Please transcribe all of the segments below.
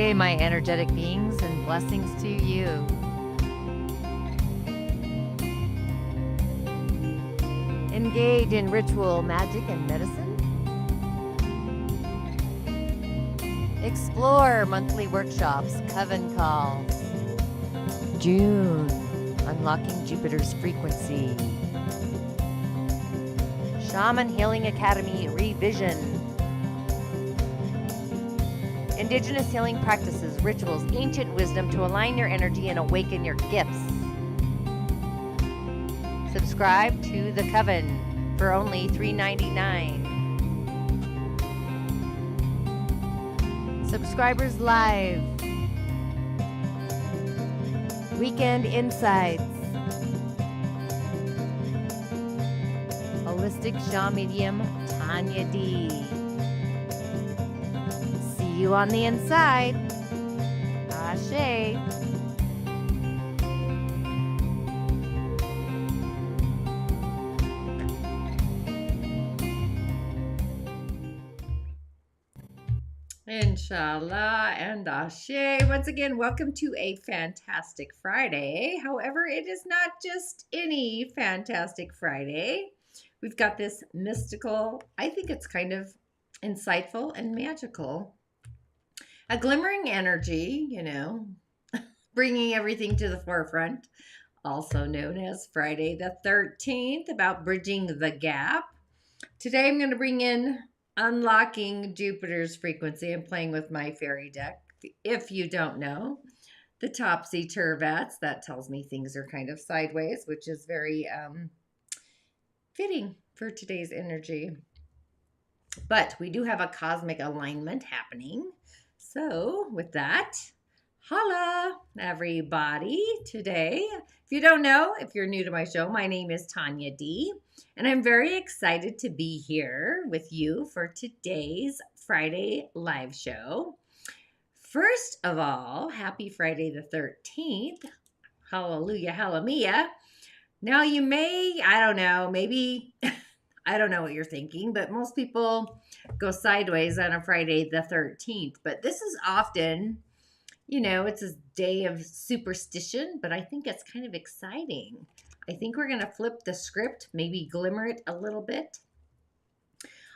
Namaste, my energetic beings, and blessings to you. Engage in ritual, magic, and medicine. Explore monthly workshops, coven calls. June, unlocking Jupiter's frequency. Shamanic Healing Academy revision. Indigenous healing practices, rituals, ancient wisdom to align your energy and awaken your gifts. Subscribe to the Coven for only $3.99. Subscribers Live. Weekend Insights. Holistic Shaw Medium Tanya D. See you on the inside. Ashe. Inshallah and Ashe. Once again, welcome to a fantastic Friday. However, it is not just any fantastic Friday. We've got this mystical, I think it's kind of insightful and magical. A glimmering energy, bringing everything to the forefront, also known as Friday the 13th, about bridging the gap. Today I'm going to bring in unlocking Jupiter's frequency. I'm playing with my fairy deck. If you don't know, the topsy-turvets, that tells me things are kind of sideways, which is very fitting for today's energy. But we do have a cosmic alignment happening. So with that, holla everybody today. If you don't know, if you're new to my show, my name is Tanya D. And I'm very excited to be here with you for today's Friday live show. First of all, happy Friday the 13th. Hallelujah, hallelujah. Now you may, I don't know, maybe, I don't know what you're thinking, but most people go sideways on a Friday the 13th. But this is often, it's a day of superstition, but I think it's kind of exciting. I think we're going to flip the script, maybe glimmer it a little bit.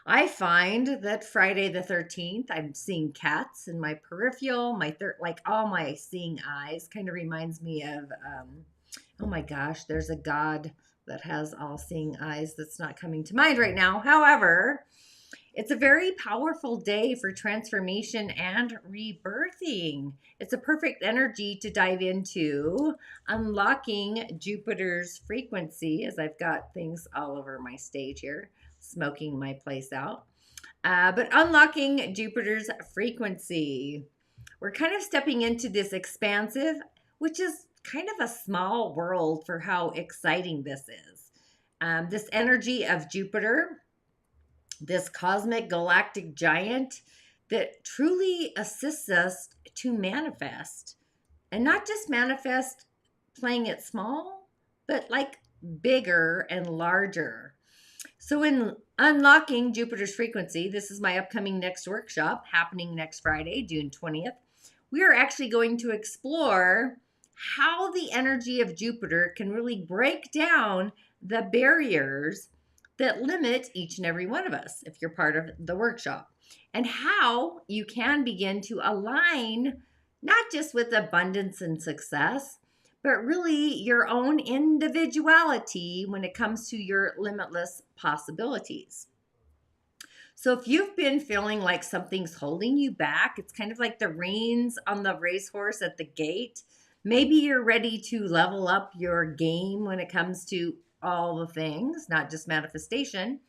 I find that Friday the 13th, I'm seeing cats in my peripheral, all my seeing eyes kind of reminds me of, oh my gosh, there's a god that has all seeing eyes that's not coming to mind right now. However, it's a very powerful day for transformation and rebirthing. It's a perfect energy to dive into unlocking Jupiter's frequency, as I've got things all over my stage here, smoking my place out. But unlocking Jupiter's frequency. We're kind of stepping into this expansive, which is kind of a small world for how exciting this is. This energy of Jupiter, this cosmic galactic giant that truly assists us to manifest, and not just manifest playing it small, but like bigger and larger. So in unlocking Jupiter's frequency, this is my upcoming next workshop happening next Friday, June 20th. We are actually going to explore how the energy of Jupiter can really break down the barriers that limit each and every one of us if you're part of the workshop, and how you can begin to align not just with abundance and success, but really your own individuality when it comes to your limitless possibilities. So if you've been feeling like something's holding you back, it's kind of like the reins on the racehorse at the gate. Maybe you're ready to level up your game when it comes to all the things, not just manifestation.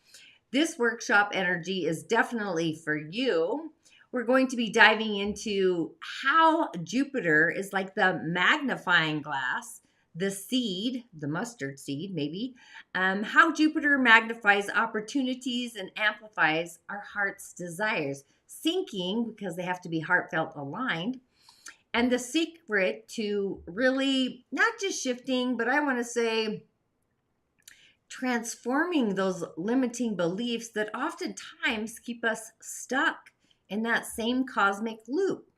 This workshop energy is definitely for you. We're going to be diving into how Jupiter is like the magnifying glass, the seed, the mustard seed maybe, how Jupiter magnifies opportunities and amplifies our heart's desires, syncing because they have to be heartfelt aligned. And the secret to really not just shifting, but I want to say transforming those limiting beliefs that oftentimes keep us stuck in that same cosmic loop.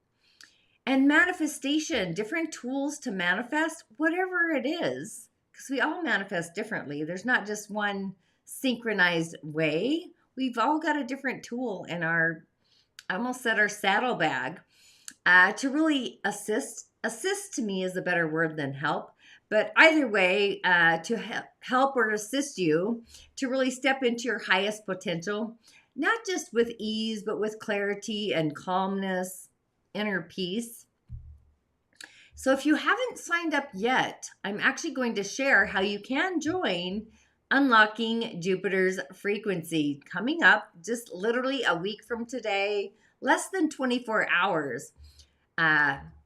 And manifestation, different tools to manifest, whatever it is, because we all manifest differently. There's not just one synchronized way. We've all got a different tool in our, I almost said our saddlebag, to really assist. Assist to me is a better word than help. But either way, to help or assist you to really step into your highest potential, not just with ease, but with clarity and calmness, inner peace. So if you haven't signed up yet, I'm actually going to share how you can join Unlocking Jupiter's Frequency coming up just literally a week from today, less than 24 hours.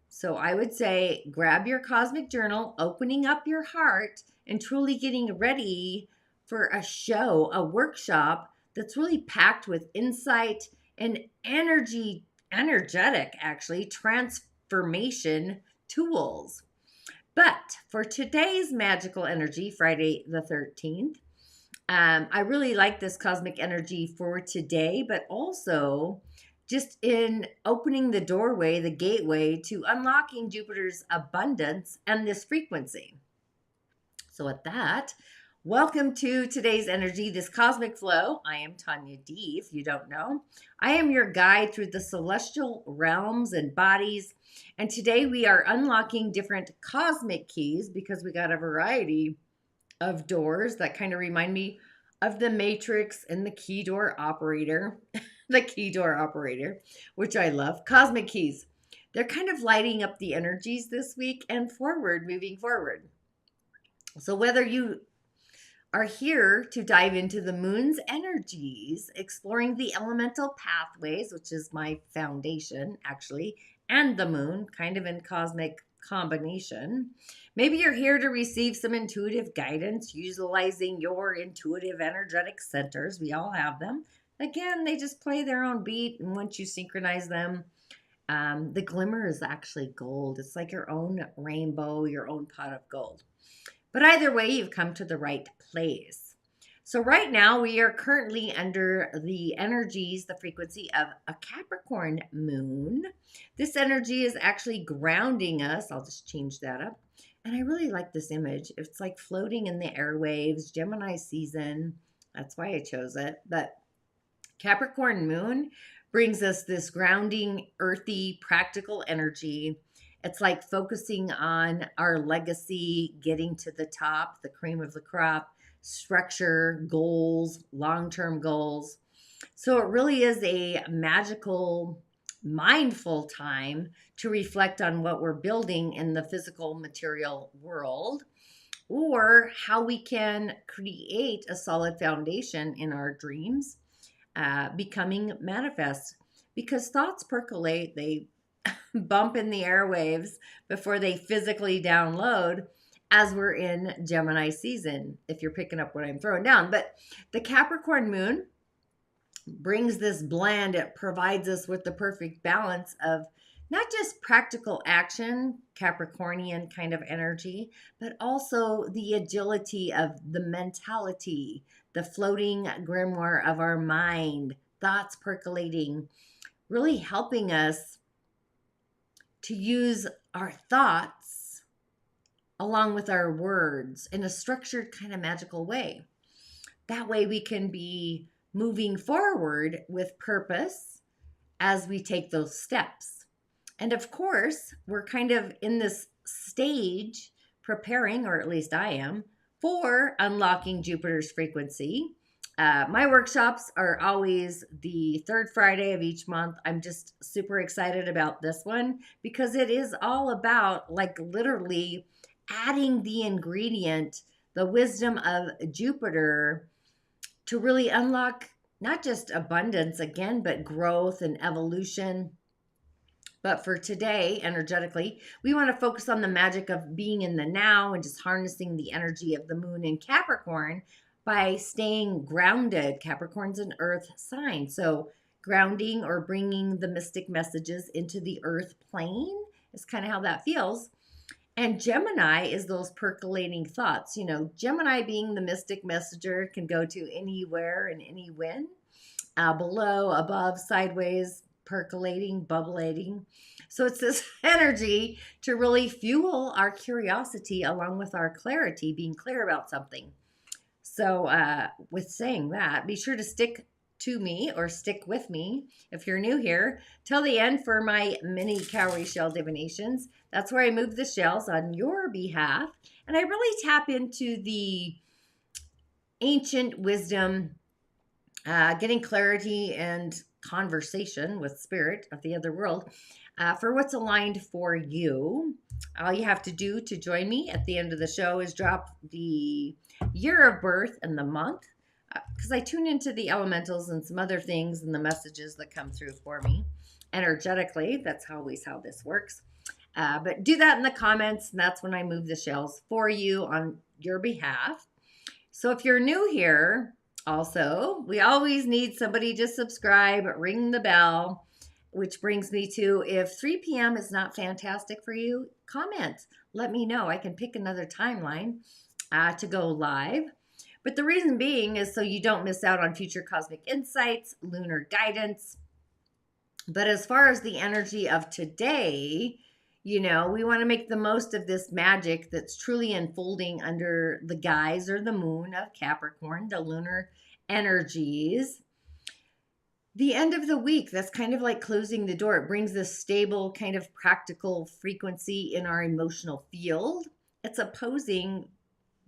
So I would say grab your cosmic journal, opening up your heart, and truly getting ready for a show, a workshop that's really packed with insight and energetic actually, transformation tools. But for today's magical energy, Friday the 13th, I really like this cosmic energy for today, but also just in opening the doorway, the gateway to unlocking Jupiter's abundance and this frequency. So with that, welcome to today's energy, this cosmic flow. I am Tanya D, if you don't know. I am your guide through the celestial realms and bodies. And today we are unlocking different cosmic keys because we got a variety of doors that kind of remind me of the Matrix and the key door operator, the key door operator, which I love. Cosmic keys. They're kind of lighting up the energies this week and moving forward. So whether you are here to dive into the moon's energies, exploring the elemental pathways, which is my foundation actually, and the moon, kind of in cosmic combination. Maybe you're here to receive some intuitive guidance, utilizing your intuitive energetic centers. We all have them. Again, they just play their own beat, and once you synchronize them, the glimmer is actually gold. It's like your own rainbow, your own pot of gold. But either way, you've come to the right place. So right now, we are currently under the energies, the frequency of a Capricorn moon. This energy is actually grounding us. I'll just change that up. And I really like this image. It's like floating in the airwaves, Gemini season. That's why I chose it. But Capricorn moon brings us this grounding, earthy, practical energy. It's like focusing on our legacy, getting to the top, the cream of the crop, structure, goals, long-term goals. So it really is a magical, mindful time to reflect on what we're building in the physical material world, or how we can create a solid foundation in our dreams, becoming manifest. Because thoughts percolate, they bump in the airwaves before they physically download as we're in Gemini season, if you're picking up what I'm throwing down. But the Capricorn moon brings this blend. It provides us with the perfect balance of not just practical action, Capricornian kind of energy, but also the agility of the mentality, the floating grimoire of our mind, thoughts percolating, really helping us to use our thoughts along with our words in a structured kind of magical way. That way we can be moving forward with purpose as we take those steps. And of course, we're kind of in this stage preparing, or at least I am, for unlocking Jupiter's frequency. My workshops are always the third Friday of each month. I'm just super excited about this one because it is all about like literally adding the ingredient, the wisdom of Jupiter to really unlock not just abundance again, but growth and evolution. But for today, energetically, we want to focus on the magic of being in the now and just harnessing the energy of the moon in Capricorn by staying grounded. Capricorn's an earth sign. So grounding or bringing the mystic messages into the earth plane is kind of how that feels. And Gemini is those percolating thoughts. You know, Gemini being the mystic messenger can go to anywhere and any when, below, above, sideways, percolating, bubbling. So it's this energy to really fuel our curiosity along with our clarity, being clear about something. So, with saying that, be sure to stick to me or stick with me if you're new here till the end for my Mini-Cowry shell divinations. That's where I move the shells on your behalf, and I really tap into the ancient wisdom, getting clarity and conversation with spirit of the other world for what's aligned for you. All you have to do to join me at the end of the show is drop the year of birth and the month, because I tune into the elementals and some other things and the messages that come through for me energetically. That's always how this works. But do that in the comments, and that's when I move the shells for you on your behalf. So if you're new here, also, we always need somebody to subscribe, ring the bell, which brings me to, if 3 p.m. is not fantastic for you, comment. Let me know. I can pick another timeline to go live. But the reason being is so you don't miss out on future cosmic insights, lunar guidance. But as far as the energy of today, we want to make the most of this magic that's truly unfolding under the guise or the moon of Capricorn, the lunar energies. The end of the week, that's kind of like closing the door. It brings this stable kind of practical frequency in our emotional field. It's opposing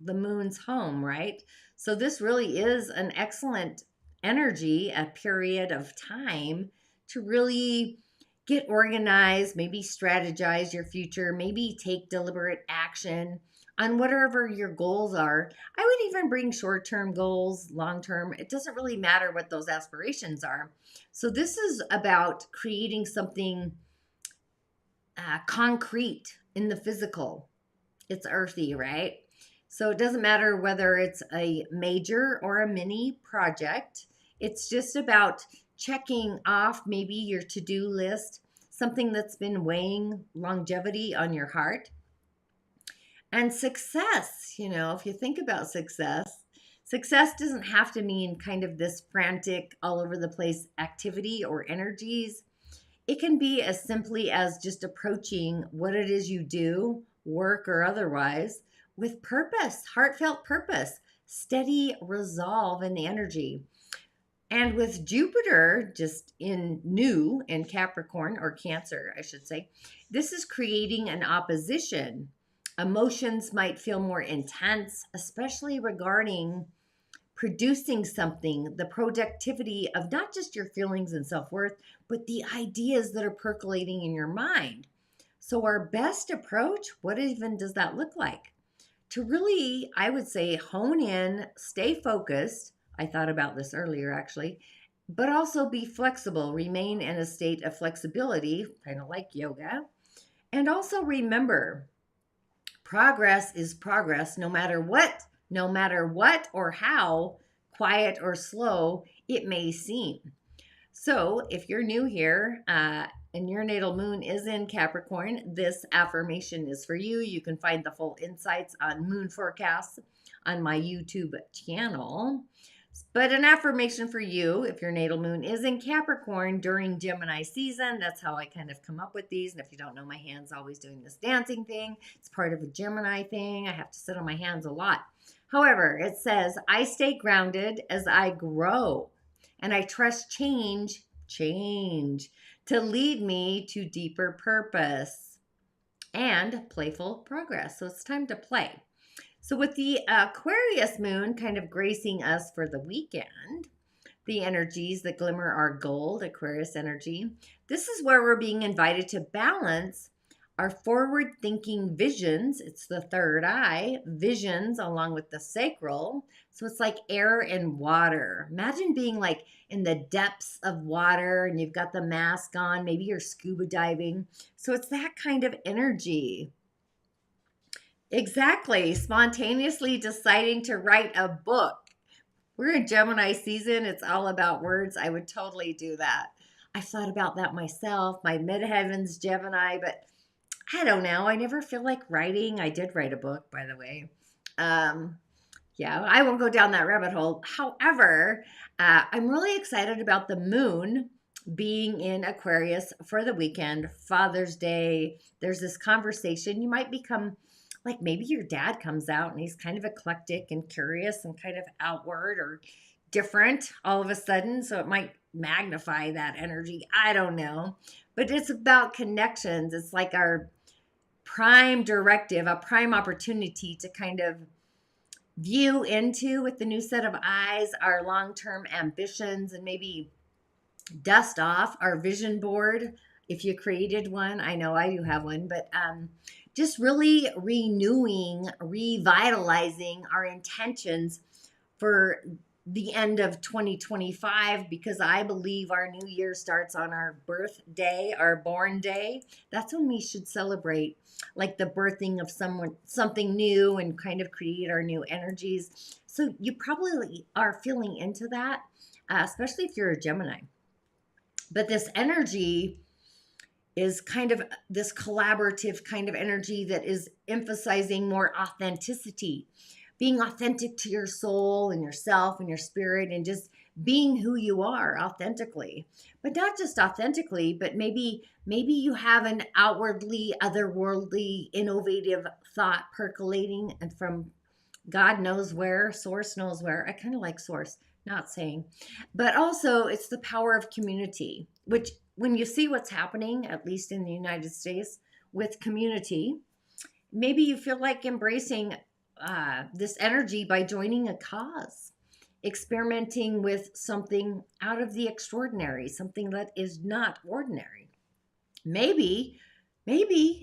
the moon's home, right? So this really is an excellent energy, a period of time to really get organized, maybe strategize your future, maybe take deliberate action on whatever your goals are. I would even bring short-term goals, long-term. It doesn't really matter what those aspirations are. So this is about creating something concrete in the physical. It's earthy, right? So it doesn't matter whether it's a major or a mini project. It's just about checking off maybe your to-do list, something that's been weighing longevity on your heart. And success, if you think about success doesn't have to mean kind of this frantic, all over the place activity or energies. It can be as simply as just approaching what it is you do, work or otherwise, with purpose, heartfelt purpose, steady resolve and energy. And with Jupiter just in Capricorn, or Cancer, I should say, this is creating an opposition. Emotions might feel more intense, especially regarding producing something, the productivity of not just your feelings and self-worth, but the ideas that are percolating in your mind. So our best approach, what even does that look like? To really, I would say, hone in, stay focused. I thought about this earlier, actually, but also be flexible, remain in a state of flexibility, kind of like yoga. And also remember, progress is progress, no matter what or how quiet or slow it may seem. So if you're new here and your natal moon is in Capricorn, this affirmation is for you. You can find the full insights on moon forecasts on my YouTube channel. But an affirmation for you, if your natal moon is in Capricorn during Gemini season, that's how I kind of come up with these. And if you don't know, my hand's always doing this dancing thing. It's part of a Gemini thing. I have to sit on my hands a lot. However, it says, I stay grounded as I grow, and I trust change to lead me to deeper purpose and playful progress. So it's time to play. So with the Aquarius moon kind of gracing us for the weekend, the energies that glimmer our gold, Aquarius energy, this is where we're being invited to balance our forward-thinking visions. It's the third eye, visions along with the sacral. So it's like air and water. Imagine being like in the depths of water and you've got the mask on. Maybe you're scuba diving. So it's that kind of energy. Exactly. Spontaneously deciding to write a book. We're in Gemini season. It's all about words. I would totally do that. I've thought about that myself. My midheaven's Gemini, but I don't know. I never feel like writing. I did write a book, by the way. Yeah, I won't go down that rabbit hole. However, I'm really excited about the moon being in Aquarius for the weekend, Father's Day. There's this conversation. You might become like, maybe your dad comes out and he's kind of eclectic and curious and kind of outward or different all of a sudden. So it might magnify that energy. I don't know. But it's about connections. It's like our prime directive, a prime opportunity to kind of view into, with the new set of eyes, our long-term ambitions, and maybe dust off our vision board if you created one. I know I do have one, but just really renewing, revitalizing our intentions for the end of 2025, because I believe our new year starts on our birthday, our born day. That's when we should celebrate like the birthing of something new, and kind of create our new energies. So you probably are feeling into that, especially if you're a Gemini. But this energy is kind of this collaborative kind of energy that is emphasizing more authenticity, being authentic to your soul and yourself and your spirit, and just being who you are authentically. But not just authentically, but maybe you have an outwardly otherworldly innovative thought percolating, and from God knows where, source knows where. I kind of like source, not saying. But also it's the power of community, which when you see what's happening, at least in the United States, with community, maybe you feel like embracing this energy by joining a cause, experimenting with something out of the extraordinary, something that is not ordinary. Maybe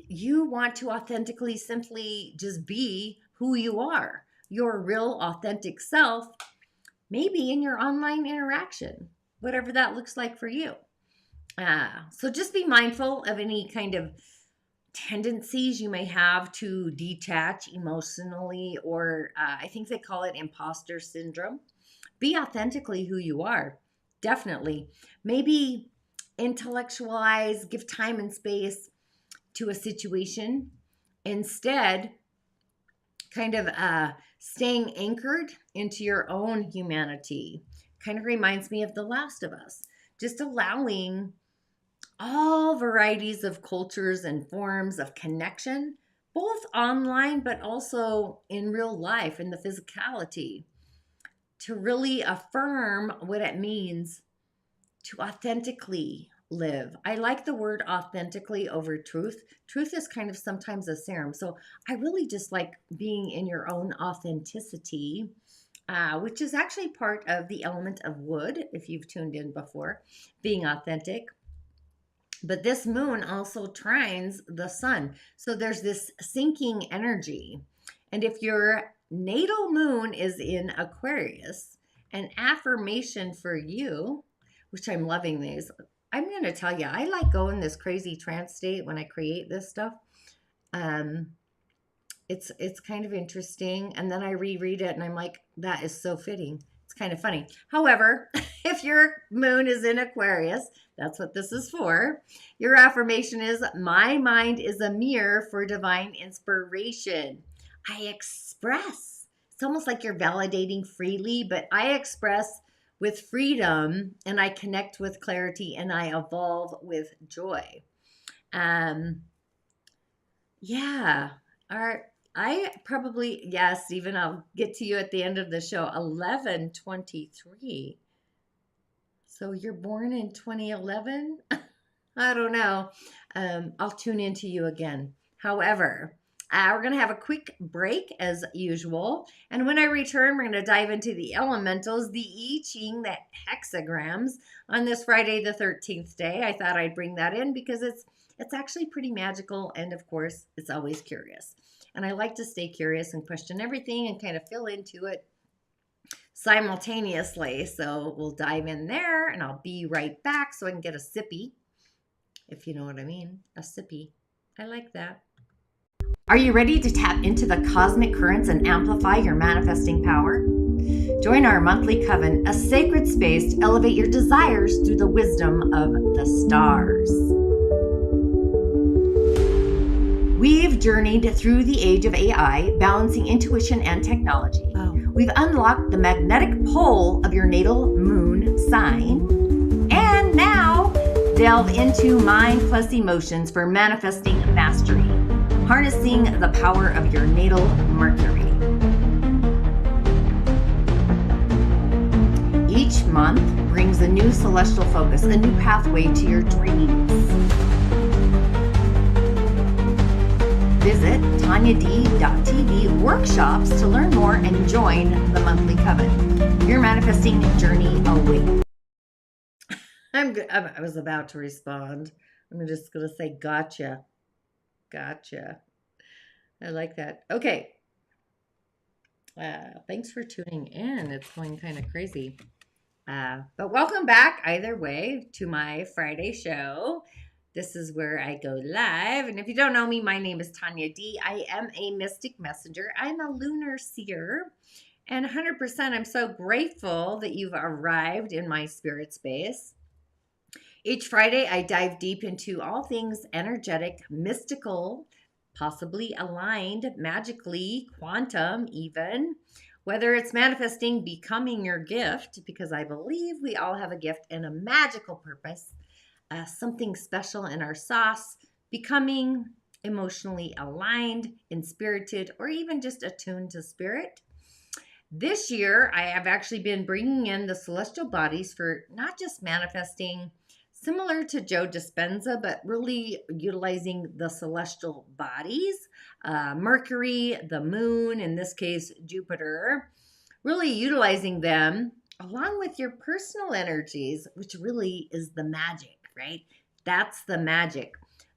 you want to authentically simply just be who you are, your real authentic self, maybe in your online interaction, whatever that looks like for you. So just be mindful of any kind of tendencies you may have to detach emotionally, or I think they call it imposter syndrome. Be authentically who you are, definitely. Maybe intellectualize, give time and space to a situation. Instead, kind of staying anchored into your own humanity. Kind of reminds me of The Last of Us. Just allowing all varieties of cultures and forms of connection, both online but also in real life, in the physicality, to really affirm what it means to authentically live. I like the word authentically over truth. Truth is kind of sometimes a serum. So I really just like being in your own authenticity, which is actually part of the element of wood, if you've tuned in before, being authentic. But this moon also trines the sun. So there's this sinking energy. And if your natal moon is in Aquarius, an affirmation for you, which I'm loving these. I'm going to tell you, I like going this crazy trance state when I create this stuff. It's kind of interesting. And then I reread it and I'm like, that is so fitting. It's kind of funny. However, if your moon is in Aquarius, that's what this is for. Your affirmation is, my mind is a mirror for divine inspiration. I express. It's almost like you're validating freely, but I express with freedom, and I connect with clarity, and I evolve with joy. Yeah. I probably, yes, Stephen, I'll get to you at the end of the show. 11/23. So you're born in 2011? I don't know. I'll tune into you again. However, we're going to have a quick break as usual. And when I return, we're going to dive into the elementals, the I Ching, the hexagrams on this Friday, the 13th day. I thought I'd bring that in because it's actually pretty magical. And of course, it's always curious. And I like to stay curious and question everything and kind of fill into it simultaneously. So we'll dive in there and I'll be right back so I can get a sippy, if you know what I mean, a sippy. I like that. Are you ready to tap into the cosmic currents and amplify your manifesting power? Join our monthly coven, a sacred space to elevate your desires through the wisdom of the stars. We've journeyed through the age of AI, balancing intuition and technology. We've unlocked the magnetic pole of your natal moon sign. And now delve into mind plus emotions for manifesting mastery, harnessing the power of your natal Mercury. Each month brings a new celestial focus, a new pathway to your dreams. Visit TanyaD.tv workshops to learn more and join the monthly coven. Your manifesting journey awaits. I was about to respond. I'm just going to say, gotcha. Gotcha. I like that. Okay. Thanks for tuning in. It's going kind of crazy. But welcome back either way to my Friday show. This is where I go live. And if you don't know me, my name is Tanya D. I am a mystic messenger. I'm a lunar seer. And 100%, I'm so grateful that you've arrived in my spirit space. Each Friday, I dive deep into all things energetic, mystical, possibly aligned, magically, quantum even. Whether it's manifesting, becoming your gift, because I believe we all have a gift and a magical purpose, something special in our sauce, becoming emotionally aligned, inspirited, or even just attuned to spirit. This year, I have actually been bringing in the celestial bodies for not just manifesting, similar to Joe Dispenza, but really utilizing the celestial bodies, Mercury, the moon, in this case, Jupiter, really utilizing them along with your personal energies, which really is the magic, right? That's the magic.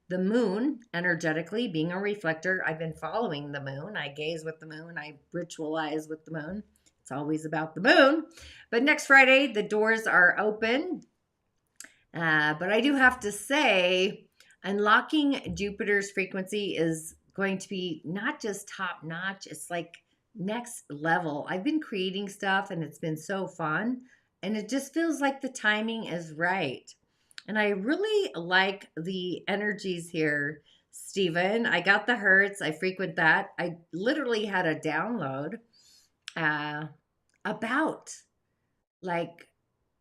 The moon, energetically being a reflector, I've been following the moon. I gaze with the moon. I ritualize with the moon. It's always about the moon. But next Friday, the doors are open. But I do have to say, unlocking Jupiter's frequency is going to be not just top notch, it's like next level. I've been creating stuff and it's been so fun. And it just feels like the timing is right. And I really like the energies here, Stephen. I got the hertz. I frequent that. I literally had a download about like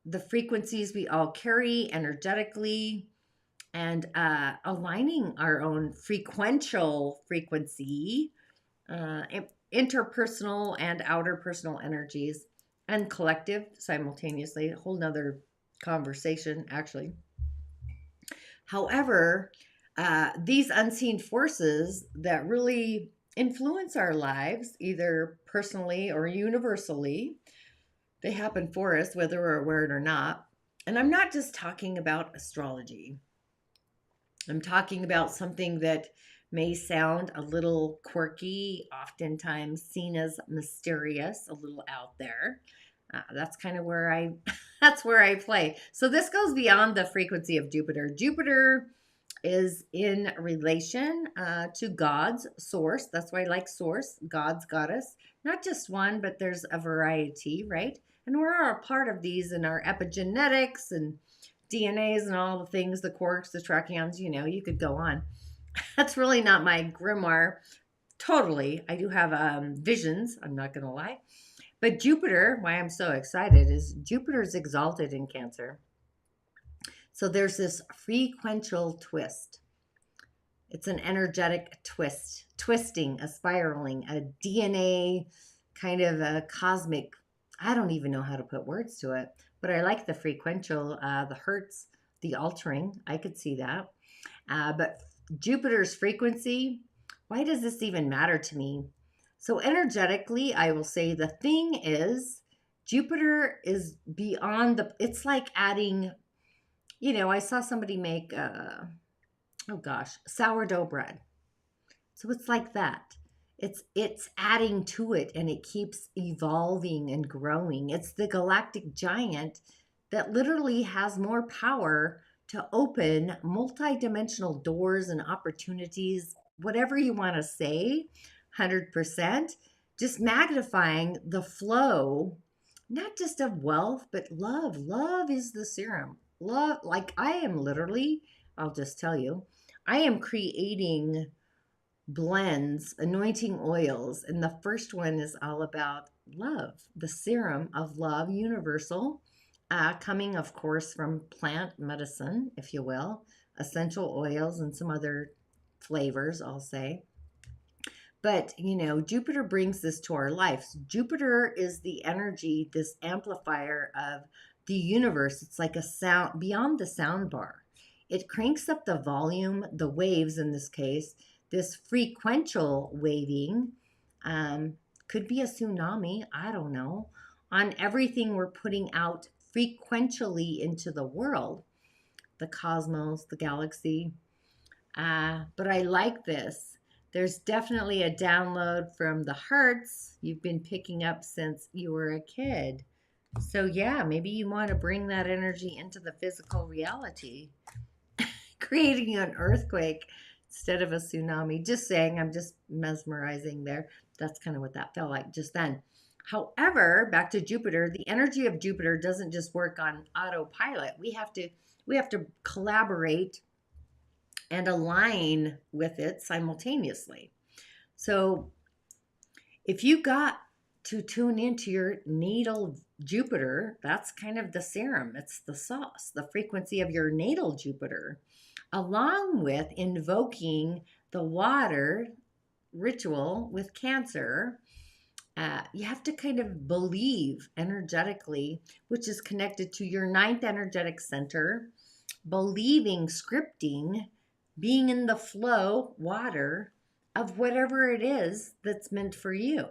the frequencies we all carry energetically and aligning our own frequential frequency, interpersonal and outer personal energies and collective simultaneously. A whole nother conversation, actually. However, these unseen forces that really influence our lives, either personally or universally, they happen for us, whether we're aware it or not. And I'm not just talking about astrology. I'm talking about something that may sound a little quirky, oftentimes seen as mysterious, a little out there. That's kind of where that's where I play. So this goes beyond the frequency of Jupiter. Jupiter is in relation to God's source. That's why I like source, God's goddess. Not just one, but there's a variety, right? And we're a part of these in our epigenetics and DNAs and all the things, the quarks, the trachyons, you could go on. That's really not my grimoire. Totally. I do have visions, I'm not going to lie. But Jupiter, why I'm so excited is Jupiter's exalted in Cancer. So there's this frequential twist. It's an energetic twist, twisting, a spiraling, a DNA kind of a cosmic, I don't even know how to put words to it, but I like the frequential, the hertz, the altering. I could see that. But Jupiter's frequency, why does this even matter to me? So energetically, I will say the thing is, Jupiter is beyond it's like adding, I saw somebody make, sourdough bread. So it's like that. It's adding to it and it keeps evolving and growing. It's the galactic giant that literally has more power to open multi-dimensional doors and opportunities, whatever you want to say. 100%, just magnifying the flow, not just of wealth, but love. Love is the serum. Love, like I am literally, I'll just tell you, I am creating blends, anointing oils, and the first one is all about love, the serum of love, universal, coming, of course, from plant medicine, if you will, essential oils and some other flavors, I'll say. But, Jupiter brings this to our lives. Jupiter is the energy, this amplifier of the universe. It's like a sound beyond the sound bar. It cranks up the volume, the waves in this case, this frequential waving. Could be a tsunami, I don't know, on everything we're putting out frequentially into the world, the cosmos, the galaxy. But I like this. There's definitely a download from the hearts you've been picking up since you were a kid. So, yeah, maybe you want to bring that energy into the physical reality, creating an earthquake instead of a tsunami. Just saying, I'm just mesmerizing there. That's kind of what that felt like just then. However, back to Jupiter, the energy of Jupiter doesn't just work on autopilot. We have to collaborate and align with it simultaneously. So if you got to tune into your natal Jupiter, that's kind of the serum. It's the sauce, the frequency of your natal Jupiter, along with invoking the water ritual with Cancer. You have to kind of believe energetically, which is connected to your ninth energetic center, believing, scripting, being in the flow, water, of whatever it is that's meant for you.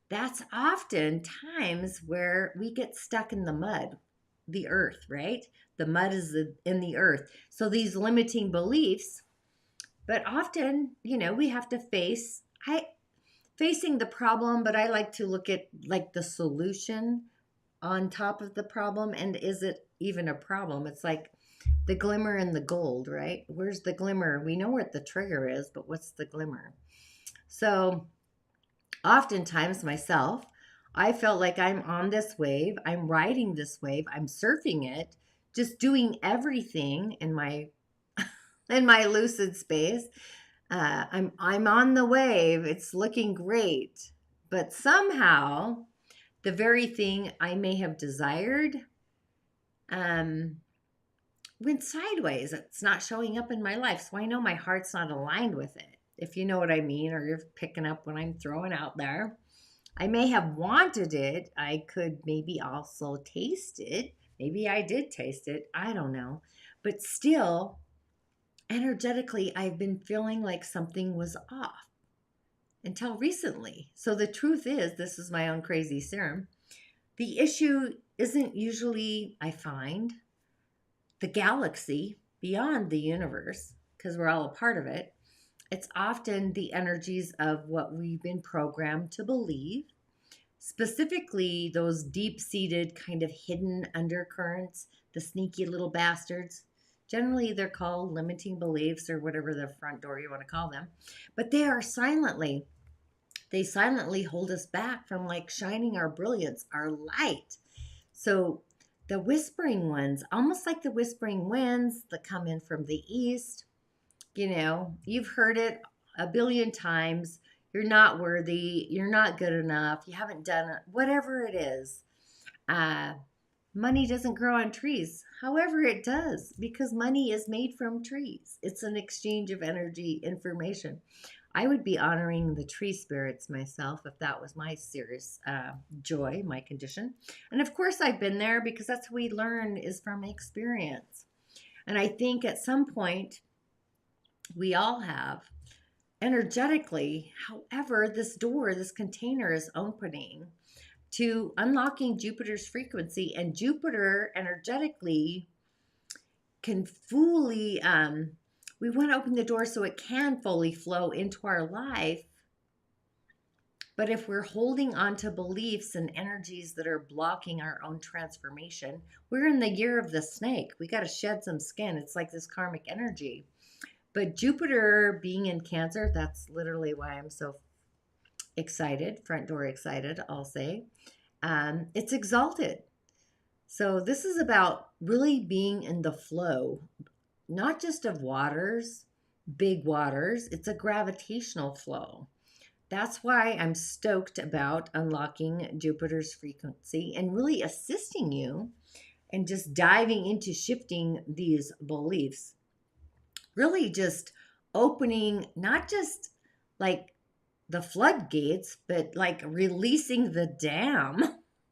That's often times where we get stuck in the mud, the earth, right? The mud is in the earth. So these limiting beliefs, but often, we have to facing the problem, but I like to look at like the solution on top of the problem. And is it even a problem? It's like the glimmer and the gold, right? Where's the glimmer? We know what the trigger is, but what's the glimmer? So oftentimes myself, I felt like I'm on this wave, I'm riding this wave, I'm surfing it, just doing everything in my in my lucid space. I'm on the wave. It's looking great, but somehow the very thing I may have desired went sideways. It's not showing up in my life, so I know my heart's not aligned with it. If you know what I mean, or you're picking up what I'm throwing out there. I may have wanted it. I could maybe also taste it. Maybe I did taste it. I don't know. But still, energetically, I've been feeling like something was off until recently. So the truth is, this is my own crazy serum. The issue isn't usually, I find, the galaxy beyond the universe, because we're all a part of it. It's often the energies of what we've been programmed to believe, specifically those deep-seated kind of hidden undercurrents, the sneaky little bastards. Generally, they're called limiting beliefs or whatever the front door you want to call them. But they silently hold us back from like shining our brilliance, our light. So the whispering ones, almost like the whispering winds that come in from the east, you've heard it a billion times. You're not worthy. You're not good enough. You haven't done it. Whatever it is. Money doesn't grow on trees. However, it does, because money is made from trees. It's an exchange of energy, information. I would be honoring the tree spirits myself if that was my serious joy, my condition. And of course, I've been there because that's what we learn is from experience. And I think at some point, we all have energetically. However, this door, this container is opening to unlocking Jupiter's frequency, and Jupiter energetically can fully, we want to open the door so it can fully flow into our life. But if we're holding on to beliefs and energies that are blocking our own transformation, we're in the year of the snake. We got to shed some skin. It's like this karmic energy. But Jupiter being in Cancer, that's literally why I'm so excited, front door excited, I'll say. It's exalted. So this is about really being in the flow, not just of waters, big waters. It's a gravitational flow. That's why I'm stoked about unlocking Jupiter's frequency and really assisting you and just diving into shifting these beliefs. Really just opening not just like the floodgates, but like releasing the dam.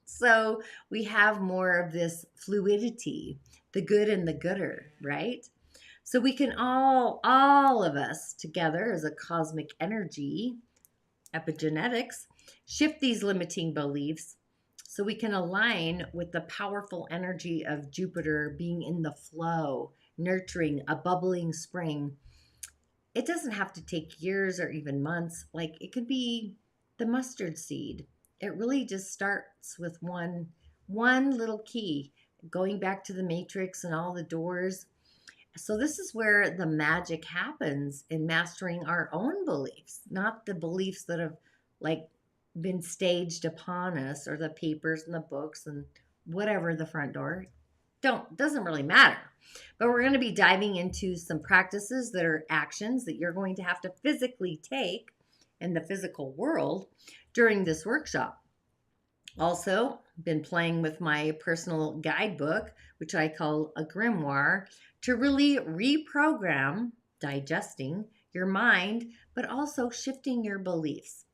So we have more of this fluidity, the good and the gooder, right? So we can all of us together as a cosmic energy, epigenetics, shift these limiting beliefs so we can align with the powerful energy of Jupiter being in the flow, nurturing a bubbling spring. It doesn't have to take years or even months. Like it could be the mustard seed. It really just starts with one little key, going back to the matrix and all the doors. So this is where the magic happens in mastering our own beliefs, not the beliefs that have like been staged upon us, or the papers and the books and whatever the front door. Doesn't really matter. But we're going to be diving into some practices that are actions that you're going to have to physically take in the physical world during this workshop. Also, been playing with my personal guidebook, which I call a grimoire, to really reprogram, digesting your mind, but also shifting your beliefs.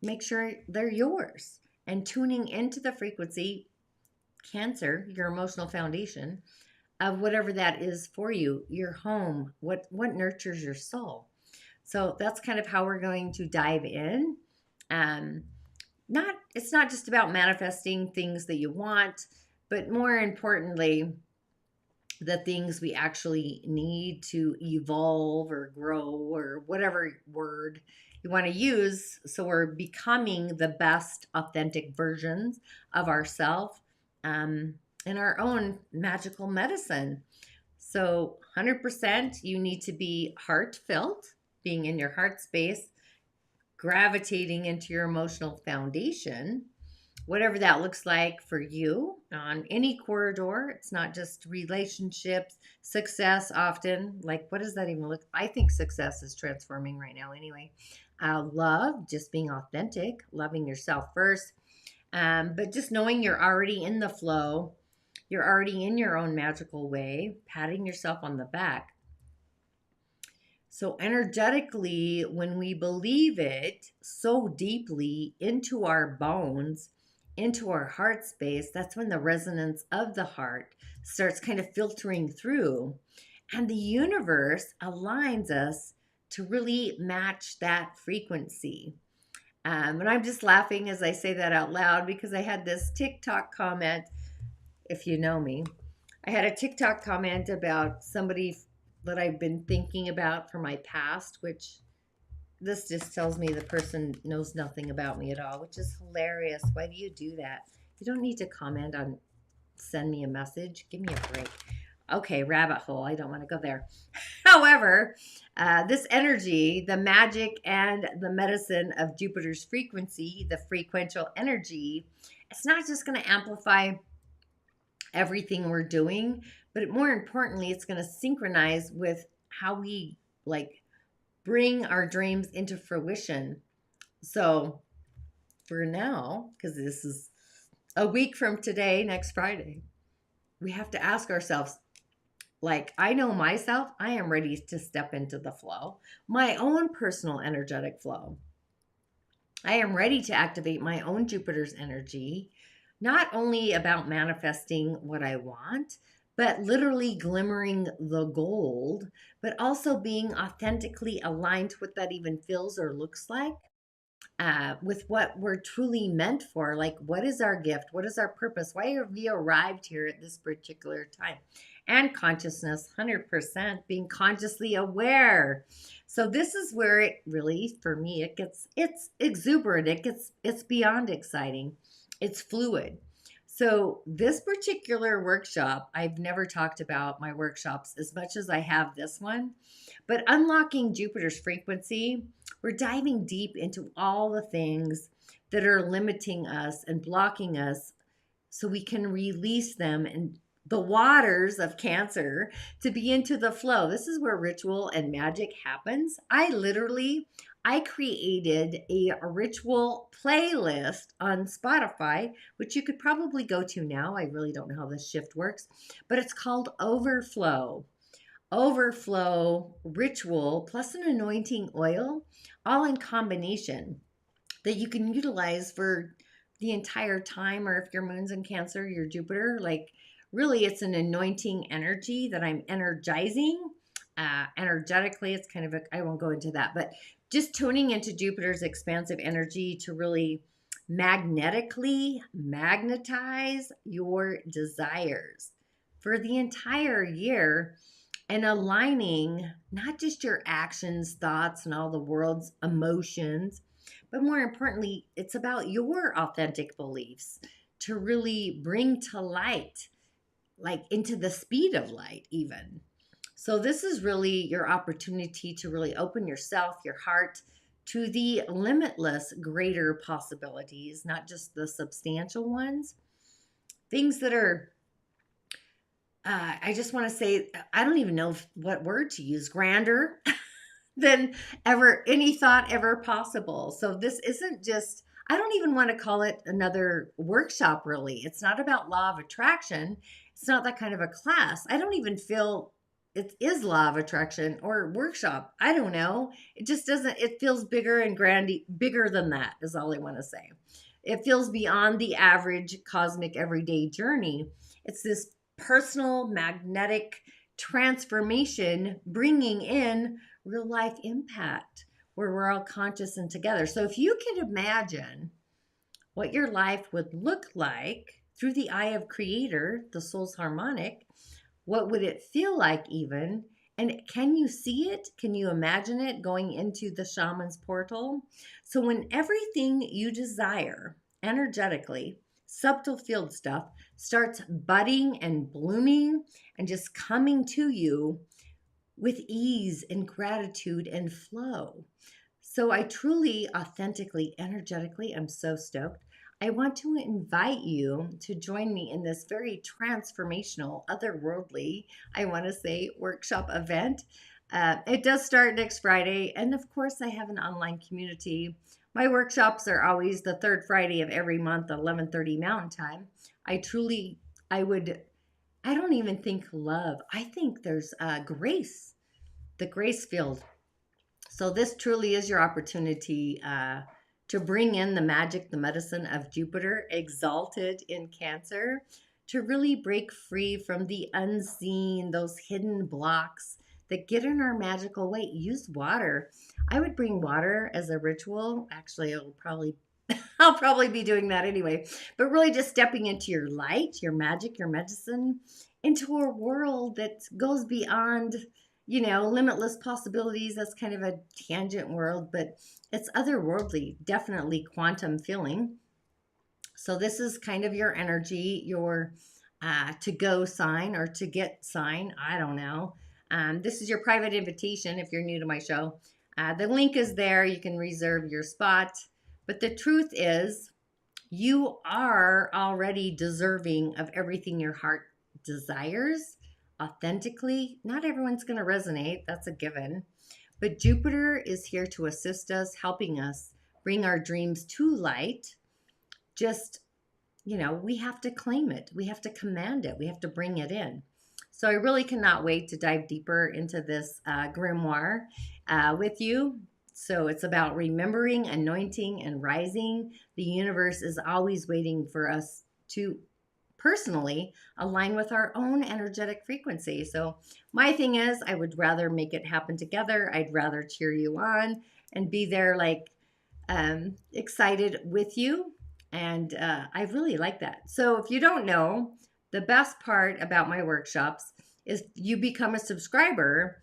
Make sure they're yours and tuning into the frequency, Cancer, your emotional foundation, of whatever that is for you, your home, what nurtures your soul. So that's kind of how we're going to dive in. It's not just about manifesting things that you want, but more importantly, the things we actually need to evolve or grow, or whatever word you want to use. So we're becoming the best authentic versions of ourselves, in our own magical medicine. So 100% you need to be heartfelt, being in your heart space, gravitating into your emotional foundation, whatever that looks like for you on any corridor. It's not just relationships, success often. Like, what does that even look? I think success is transforming right now anyway. Love, just being authentic, loving yourself first. But just knowing you're already in the flow, you're already in your own magical way, patting yourself on the back. So energetically, when we believe it so deeply into our bones, into our heart space, that's when the resonance of the heart starts kind of filtering through. And the universe aligns us to really match that frequency. And I'm just laughing as I say that out loud, because I had this TikTok comment. If you know me, I had a TikTok comment about somebody that I've been thinking about from my past, which this just tells me the person knows nothing about me at all, which is hilarious. Why do you do that? You don't need to comment on, send me a message. Give me a break. Okay, rabbit hole. I don't want to go there. However, this energy, the magic and the medicine of Jupiter's frequency, the frequential energy, it's not just going to amplify everything we're doing, but more importantly, it's going to synchronize with how we like bring our dreams into fruition. So for now, because this is a week from today, next Friday, we have to ask ourselves, like, I know myself, I am ready to step into the flow, my own personal energetic flow. I am ready to activate my own Jupiter's energy, not only about manifesting what I want, but literally glimmering the gold, but also being authentically aligned to what that even feels or looks like, with what we're truly meant for. Like, what is our gift? What is our purpose? Why have we arrived here at this particular time? And consciousness, 100%, being consciously aware. So this is where it really, for me, it's exuberant. It's beyond exciting. It's fluid. So this particular workshop, I've never talked about my workshops as much as I have this one, but unlocking Jupiter's frequency, we're diving deep into all the things that are limiting us and blocking us so we can release them in the waters of Cancer to be into the flow. This is where ritual and magic happens. I literally I created a ritual playlist on Spotify, which you could probably go to now. I really don't know how this shift works, but it's called Overflow. Overflow ritual plus an anointing oil, all in combination that you can utilize for the entire time. Or if your moon's in Cancer, your Jupiter, like really it's an anointing energy that I'm energizing. Energetically, it's kind of I won't go into that, but just tuning into Jupiter's expansive energy to really magnetically magnetize your desires for the entire year, and aligning not just your actions, thoughts, and all the world's emotions, but more importantly, it's about your authentic beliefs to really bring to light, like into the speed of light, even. So, this is really your opportunity to really open yourself, your heart, to the limitless greater possibilities, not just the substantial ones. Things that are, I just want to say, I don't even know what word to use, grander than ever, any thought ever possible. So this isn't just, I don't even want to call it another workshop, really. It's not about law of attraction. It's not that kind of a class. I don't even feel it is law of attraction or workshop. I don't know. It just doesn't, it feels bigger and bigger than that is all I want to say. It feels beyond the average cosmic everyday journey. It's this personal magnetic transformation bringing in real life impact where we're all conscious and together. So if you can imagine what your life would look like through the eye of Creator, the soul's harmonic, what would it feel like even? And can you see it? Can you imagine it going into the shaman's portal? So when everything you desire energetically, subtle field stuff, starts budding and blooming and just coming to you with ease and gratitude and flow. So I truly, authentically, energetically, I'm so stoked. I want to invite you to join me in this very transformational, otherworldly, I want to say, workshop event. It does start next Friday. And of course, I have an online community. My workshops are always the third Friday of every month, 11:30 Mountain Time. I don't even think love. I think there's grace, the grace field. So this truly is your opportunity to bring in the magic, the medicine of Jupiter, exalted in Cancer, to really break free from the unseen, those hidden blocks that get in our magical way. Use water. I would bring water as a ritual. Actually, I'll probably be doing that anyway. But really just stepping into your light, your magic, your medicine, into a world that goes beyond, limitless possibilities. That's kind of a tangent world, but it's otherworldly, definitely quantum feeling. So this is kind of your energy, your to go sign or to get sign. I don't know. This is your private invitation if you're new to my show. The link is there. You can reserve your spot. But the truth is, you are already deserving of everything your heart desires authentically. Not everyone's going to resonate. That's a given. But Jupiter is here to assist us, helping us bring our dreams to light. Just, we have to claim it. We have to command it. We have to bring it in. So I really cannot wait to dive deeper into this grimoire with you. So it's about remembering, anointing, and rising. The universe is always waiting for us to personally align with our own energetic frequency. So my thing is, I would rather make it happen together. I'd rather cheer you on and be there excited with you. And I really like that. So if you don't know, the best part about my workshops is you become a subscriber.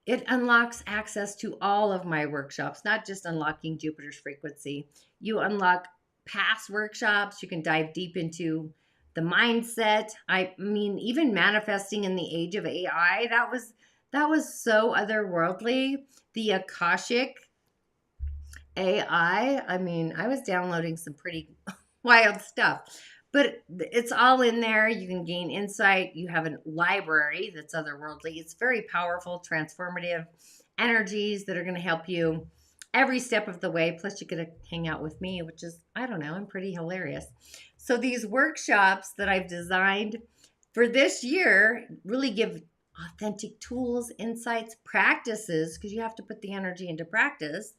It unlocks access to all of my workshops, not just unlocking Jupiter's frequency. You unlock past workshops. You can dive deep into the mindset. I mean, even manifesting in the age of AI, that was so otherworldly. The Akashic AI, I mean, I was downloading some pretty wild stuff. But it's all in there. You can gain insight. You have a library that's otherworldly. It's very powerful, transformative energies that are going to help you every step of the way. Plus, you get to hang out with me, which is, I don't know, I'm pretty hilarious. So these workshops that I've designed for this year really give authentic tools, insights, practices, because you have to put the energy into practice.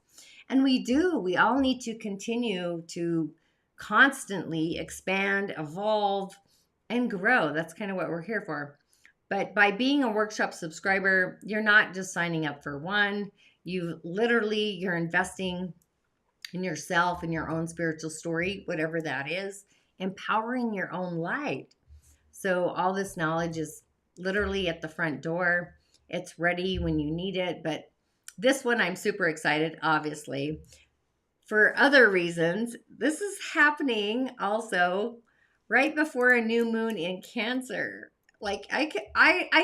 And we do. We all need to continue to constantly expand, evolve, and grow. That's kind of what we're here for. But by being a workshop subscriber, you're not just signing up for one. You're investing in yourself and your own spiritual story, whatever that is, empowering your own light. So all this knowledge is literally at the front door. It's ready when you need it. But this one, I'm super excited, obviously. For other reasons, this is happening also right before a new moon in Cancer. Like I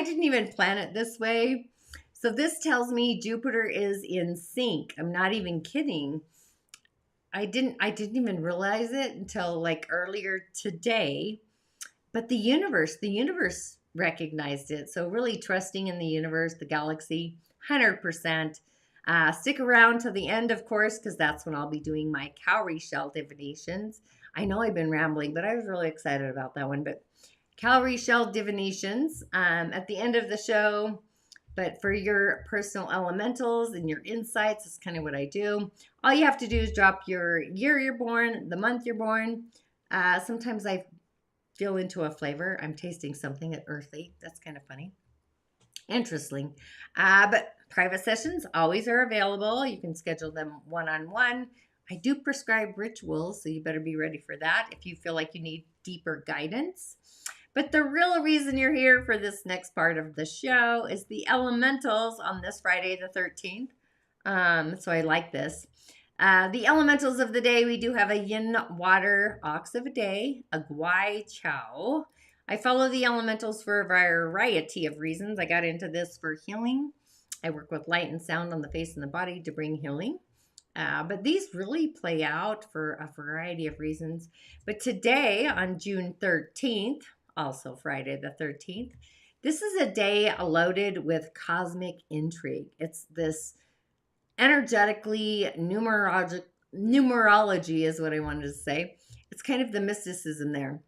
didn't even plan it this way. So this tells me Jupiter is in sync. I'm not even kidding. I didn't even realize it until like earlier today. But the universe recognized it. So really trusting in the universe, the galaxy, 100%. Stick around till the end, of course, because that's when I'll be doing my cowrie shell divinations. I know I've been rambling, but I was really excited about that one. But cowrie shell divinations at the end of the show. But for your personal elementals and your insights, that's kind of what I do. All you have to do is drop your year you're born, the month you're born. Sometimes I feel into a flavor. I'm tasting something at earthly. That's kind of funny. Interesting. But private sessions always are available. You can schedule them one-on-one. I do prescribe rituals, so you better be ready for that if you feel like you need deeper guidance. But the real reason you're here for this next part of the show is the elementals on this Friday the 13th. So I like this. The elementals of the day, we do have a yin water ox of a day, a guai chow. I follow the elementals for a variety of reasons. I got into this for healing. I work with light and sound on the face and the body to bring healing. But these really play out for a variety of reasons. But today, on June 13th, also Friday the 13th, this is a day loaded with cosmic intrigue. It's this energetically numerology is what I wanted to say. It's kind of the mysticism there.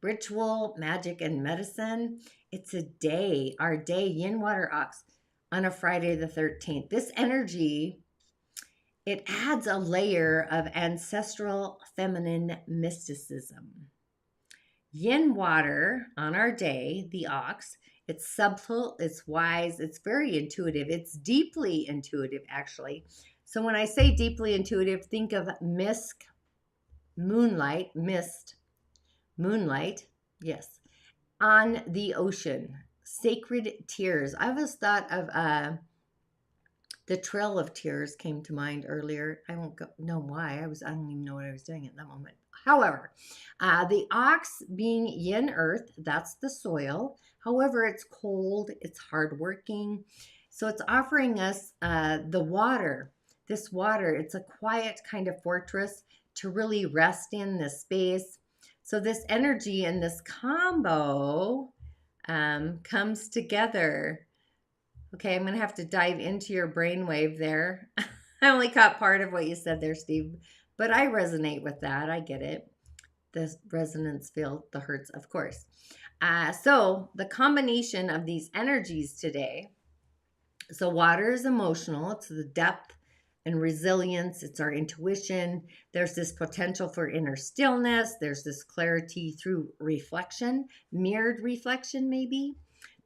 Ritual, magic, and medicine. It's a day, our day, yin water ox, on a Friday the 13th. This energy, it adds a layer of ancestral feminine mysticism. Yin water on our day, the ox, it's subtle, it's wise, it's very intuitive. It's deeply intuitive, actually. So when I say deeply intuitive, think of mist, moonlight, yes, on the ocean, sacred tears. I always thought of the Trail of Tears came to mind earlier. I won't know why. I don't even know what I was doing at that moment. However, the ox being yin earth, that's the soil. However, it's cold, it's hardworking. So it's offering us the water. This water, it's a quiet kind of fortress to really rest in this space. So this energy and this combo comes together. Okay, I'm going to have to dive into your brainwave there. I only caught part of what you said there, Steve, but I resonate with that. I get it. The resonance field, the hertz, of course. So the combination of these energies today. So water is emotional. It's the depth and resilience. It's our intuition. There's this potential for inner stillness. There's this clarity through reflection, mirrored reflection maybe.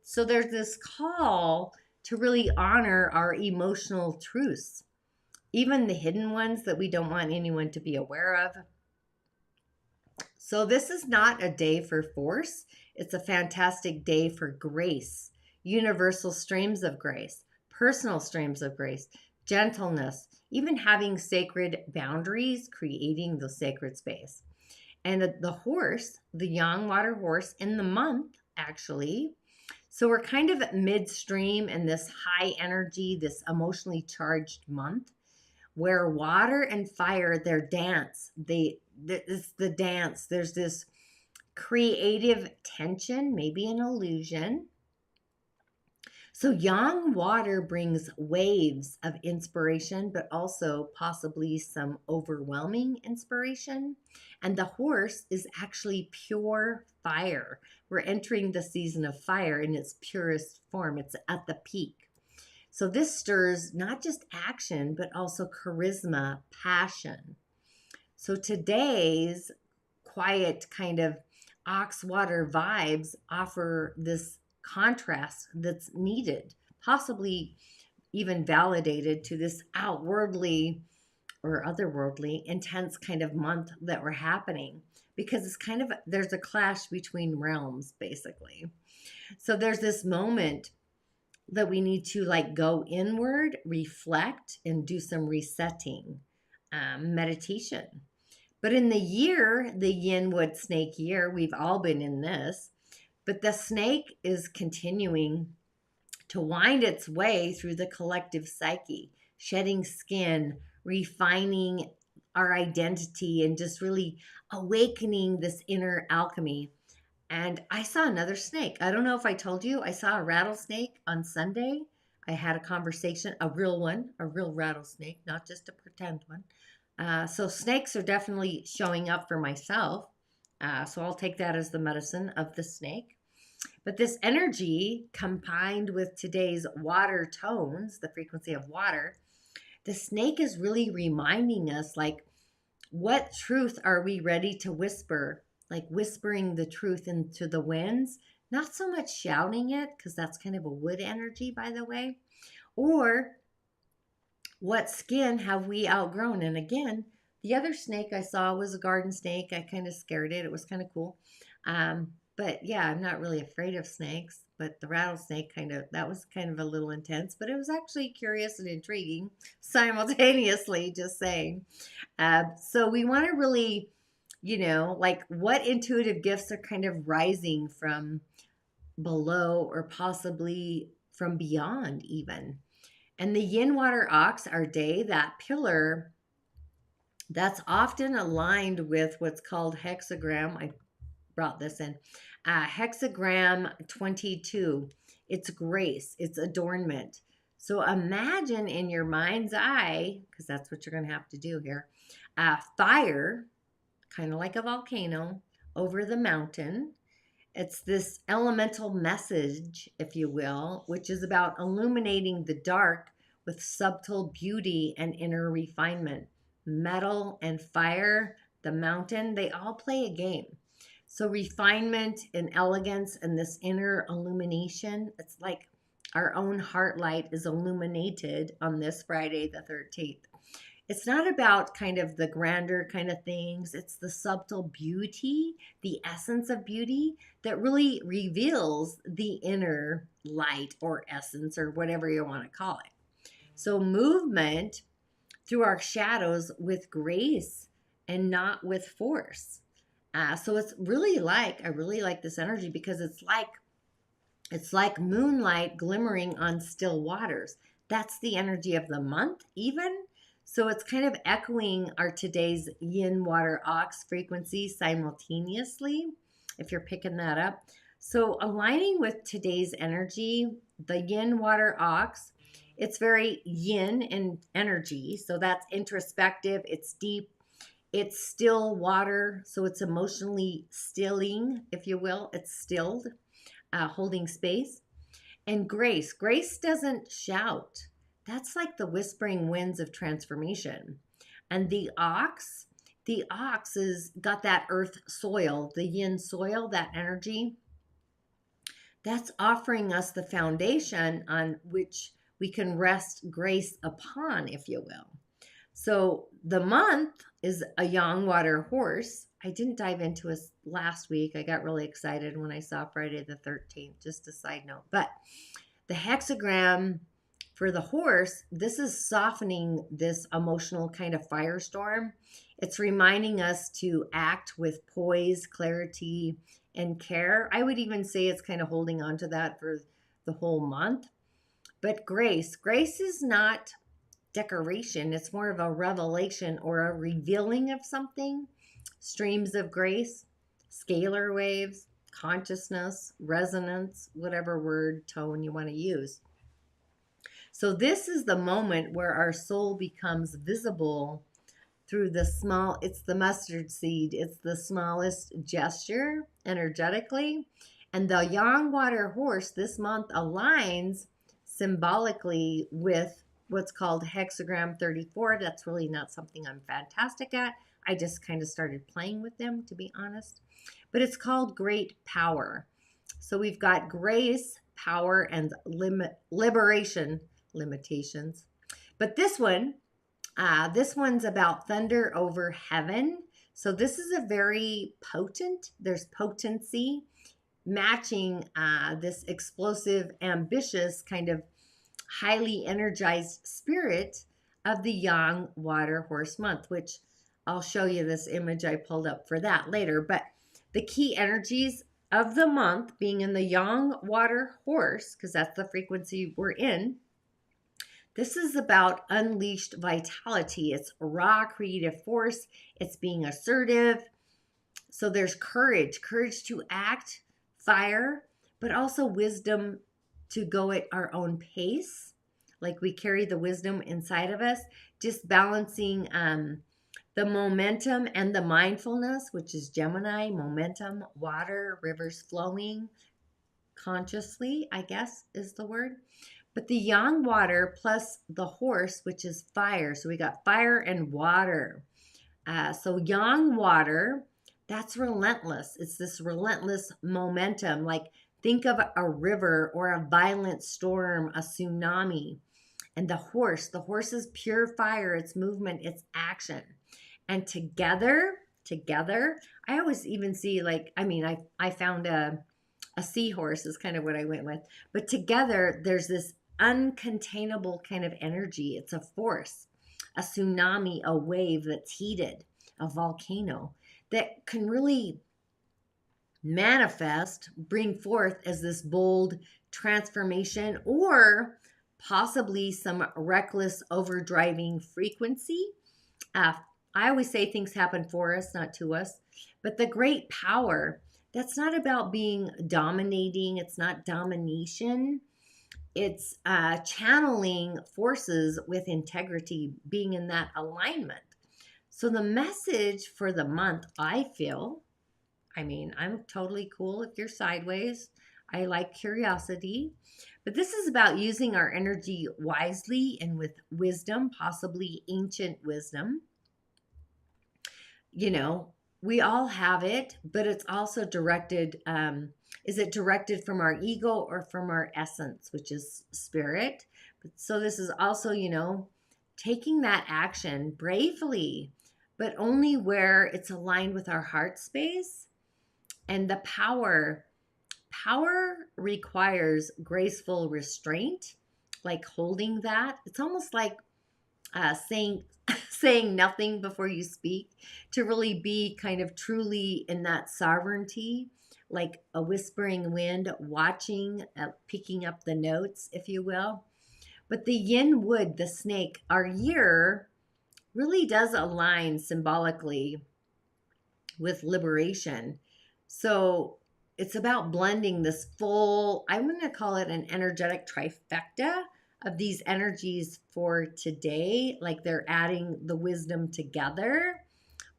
So there's this call to really honor our emotional truths, even the hidden ones that we don't want anyone to be aware of. So this is not a day for force. It's a fantastic day for grace, universal streams of grace, personal streams of grace, gentleness, even having sacred boundaries, creating the sacred space. And the horse, the young water horse in the month, actually. So we're kind of midstream in this high energy, this emotionally charged month where water and fire, their dance, it's the dance. There's this creative tension, maybe an illusion. So yang water brings waves of inspiration, but also possibly some overwhelming inspiration. And the horse is actually pure fire. We're entering the season of fire in its purest form. It's at the peak. So this stirs not just action, but also charisma, passion. So today's quiet kind of ox water vibes offer this contrast that's needed, possibly even validated to this outwardly or otherworldly intense kind of month that we're happening, because it's kind of, there's a clash between realms basically. So there's this moment that we need to like go inward, reflect, and do some resetting, meditation. But in the year, the yin wood snake year, we've all been in this, but the snake is continuing to wind its way through the collective psyche, shedding skin, refining our identity, and just really awakening this inner alchemy. And I saw another snake. I don't know if I told you, I saw a rattlesnake on Sunday. I had a conversation, a real one, a real rattlesnake, not just a pretend one. So snakes are definitely showing up for myself. So I'll take that as the medicine of the snake. But this energy combined with today's water tones, the frequency of water, the snake is really reminding us like, what truth are we ready to whisper? Like whispering the truth into the winds, not so much shouting it, because that's kind of a wood energy, by the way. Or what skin have we outgrown? And again, the other snake I saw was a garden snake. I kind of scared it. It was kind of cool. But yeah, I'm not really afraid of snakes, but the rattlesnake that was kind of a little intense, but it was actually curious and intriguing simultaneously, just saying. So we want to really, like what intuitive gifts are kind of rising from below or possibly from beyond even. And the yin water ox, our day, that pillar, that's often aligned with what's called hexagram. I brought this in. Hexagram 22. It's grace, it's adornment. So imagine in your mind's eye, because that's what you're going to have to do here, fire, kind of like a volcano, over the mountain. It's this elemental message, if you will, which is about illuminating the dark with subtle beauty and inner refinement. Metal and fire, the mountain, they all play a game. So refinement and elegance and this inner illumination, it's like our own heart light is illuminated on this Friday the 13th. It's not about kind of the grander kind of things. It's the subtle beauty, the essence of beauty that really reveals the inner light or essence or whatever you want to call it. So movement through our shadows with grace and not with force. So it's really I really like this energy because it's like moonlight glimmering on still waters. That's the energy of the month even. So it's kind of echoing our today's yin water ox frequency simultaneously, if you're picking that up. So aligning with today's energy, the yin water ox, it's very yin in energy. So that's introspective, it's deep, it's still water. So it's emotionally stilling, if you will. It's stilled, holding space. And grace doesn't shout. That's like the whispering winds of transformation. And the ox is got that earth soil, the yin soil, that energy. That's offering us the foundation on which we can rest grace upon, if you will. So the month is a yang water horse. I didn't dive into it last week. I got really excited when I saw Friday the 13th, just a side note. But the hexagram for the horse, this is softening this emotional kind of firestorm. It's reminding us to act with poise, clarity, and care. I would even say it's kind of holding on to that for the whole month. But grace is not decoration. It's more of a revelation or a revealing of something. Streams of grace, scalar waves, consciousness, resonance, whatever word tone you want to use. So this is the moment where our soul becomes visible through the small, it's the mustard seed, it's the smallest gesture energetically. And the Yang Water Horse this month aligns symbolically with what's called hexagram 34. That's really not something I'm fantastic at. I just kind of started playing with them, to be honest. But it's called great power. So we've got grace, power, and liberation limitations. But this one's about thunder over heaven. So this is a very potent, there's potency matching this explosive, ambitious, kind of highly energized spirit of the Yang Water Horse month, which I'll show you this image I pulled up for that later. But the key energies of the month being in the Yang Water Horse, because that's the frequency we're in. This is about unleashed vitality. It's raw creative force. It's being assertive. So there's courage to act, fire, but also wisdom to go at our own pace. Like we carry the wisdom inside of us, just balancing the momentum and the mindfulness, which is Gemini, momentum, water, rivers flowing consciously, I guess is the word. But the Yang water plus the horse, which is fire. So we got fire and water. So Yang water, that's relentless. It's this relentless momentum. Like think of a river or a violent storm, a tsunami. And the horse is pure fire. It's movement, it's action. And together, I always even see I found a seahorse is kind of what I went with. But together, there's this uncontainable kind of energy. It's a force, a tsunami, a wave that's heated, a volcano that can really manifest, bring forth as this bold transformation or possibly some reckless overdriving frequency. I always say things happen for us, not to us. But the great power, that's not about being dominating. It's not domination. It's channeling forces with integrity, being in that alignment. So the message for the month, I feel, I'm totally cool if you're sideways. I like curiosity. But this is about using our energy wisely and with wisdom, possibly ancient wisdom. We all have it, but it's also directed. Is it directed from our ego or from our essence, which is spirit? So this is also, taking that action bravely, but only where it's aligned with our heart space. And the power requires graceful restraint, like holding that. It's almost like saying nothing before you speak, to really be kind of truly in that sovereignty, like a whispering wind, watching, picking up the notes, if you will. But the yin wood, the snake, our year really does align symbolically with liberation. So it's about blending this full, I'm going to call it an energetic trifecta of these energies for today. Like they're adding the wisdom together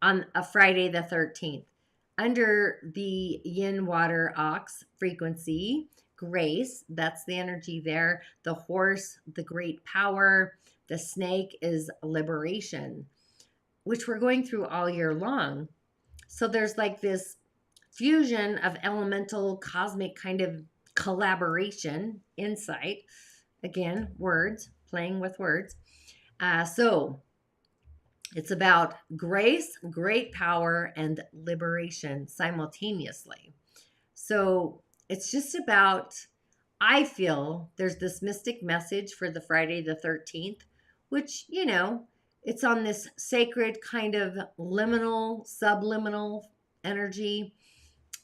on a Friday the 13th. Under the yin water ox frequency, grace, that's the energy there. The horse, the great power. The snake is liberation, which we're going through all year long. So there's like this fusion of elemental cosmic kind of collaboration, insight. Again, words, playing with words. So it's about grace, great power, and liberation simultaneously. So it's just about, I feel there's this mystic message for the Friday the 13th, which, it's on this sacred kind of liminal, subliminal energy.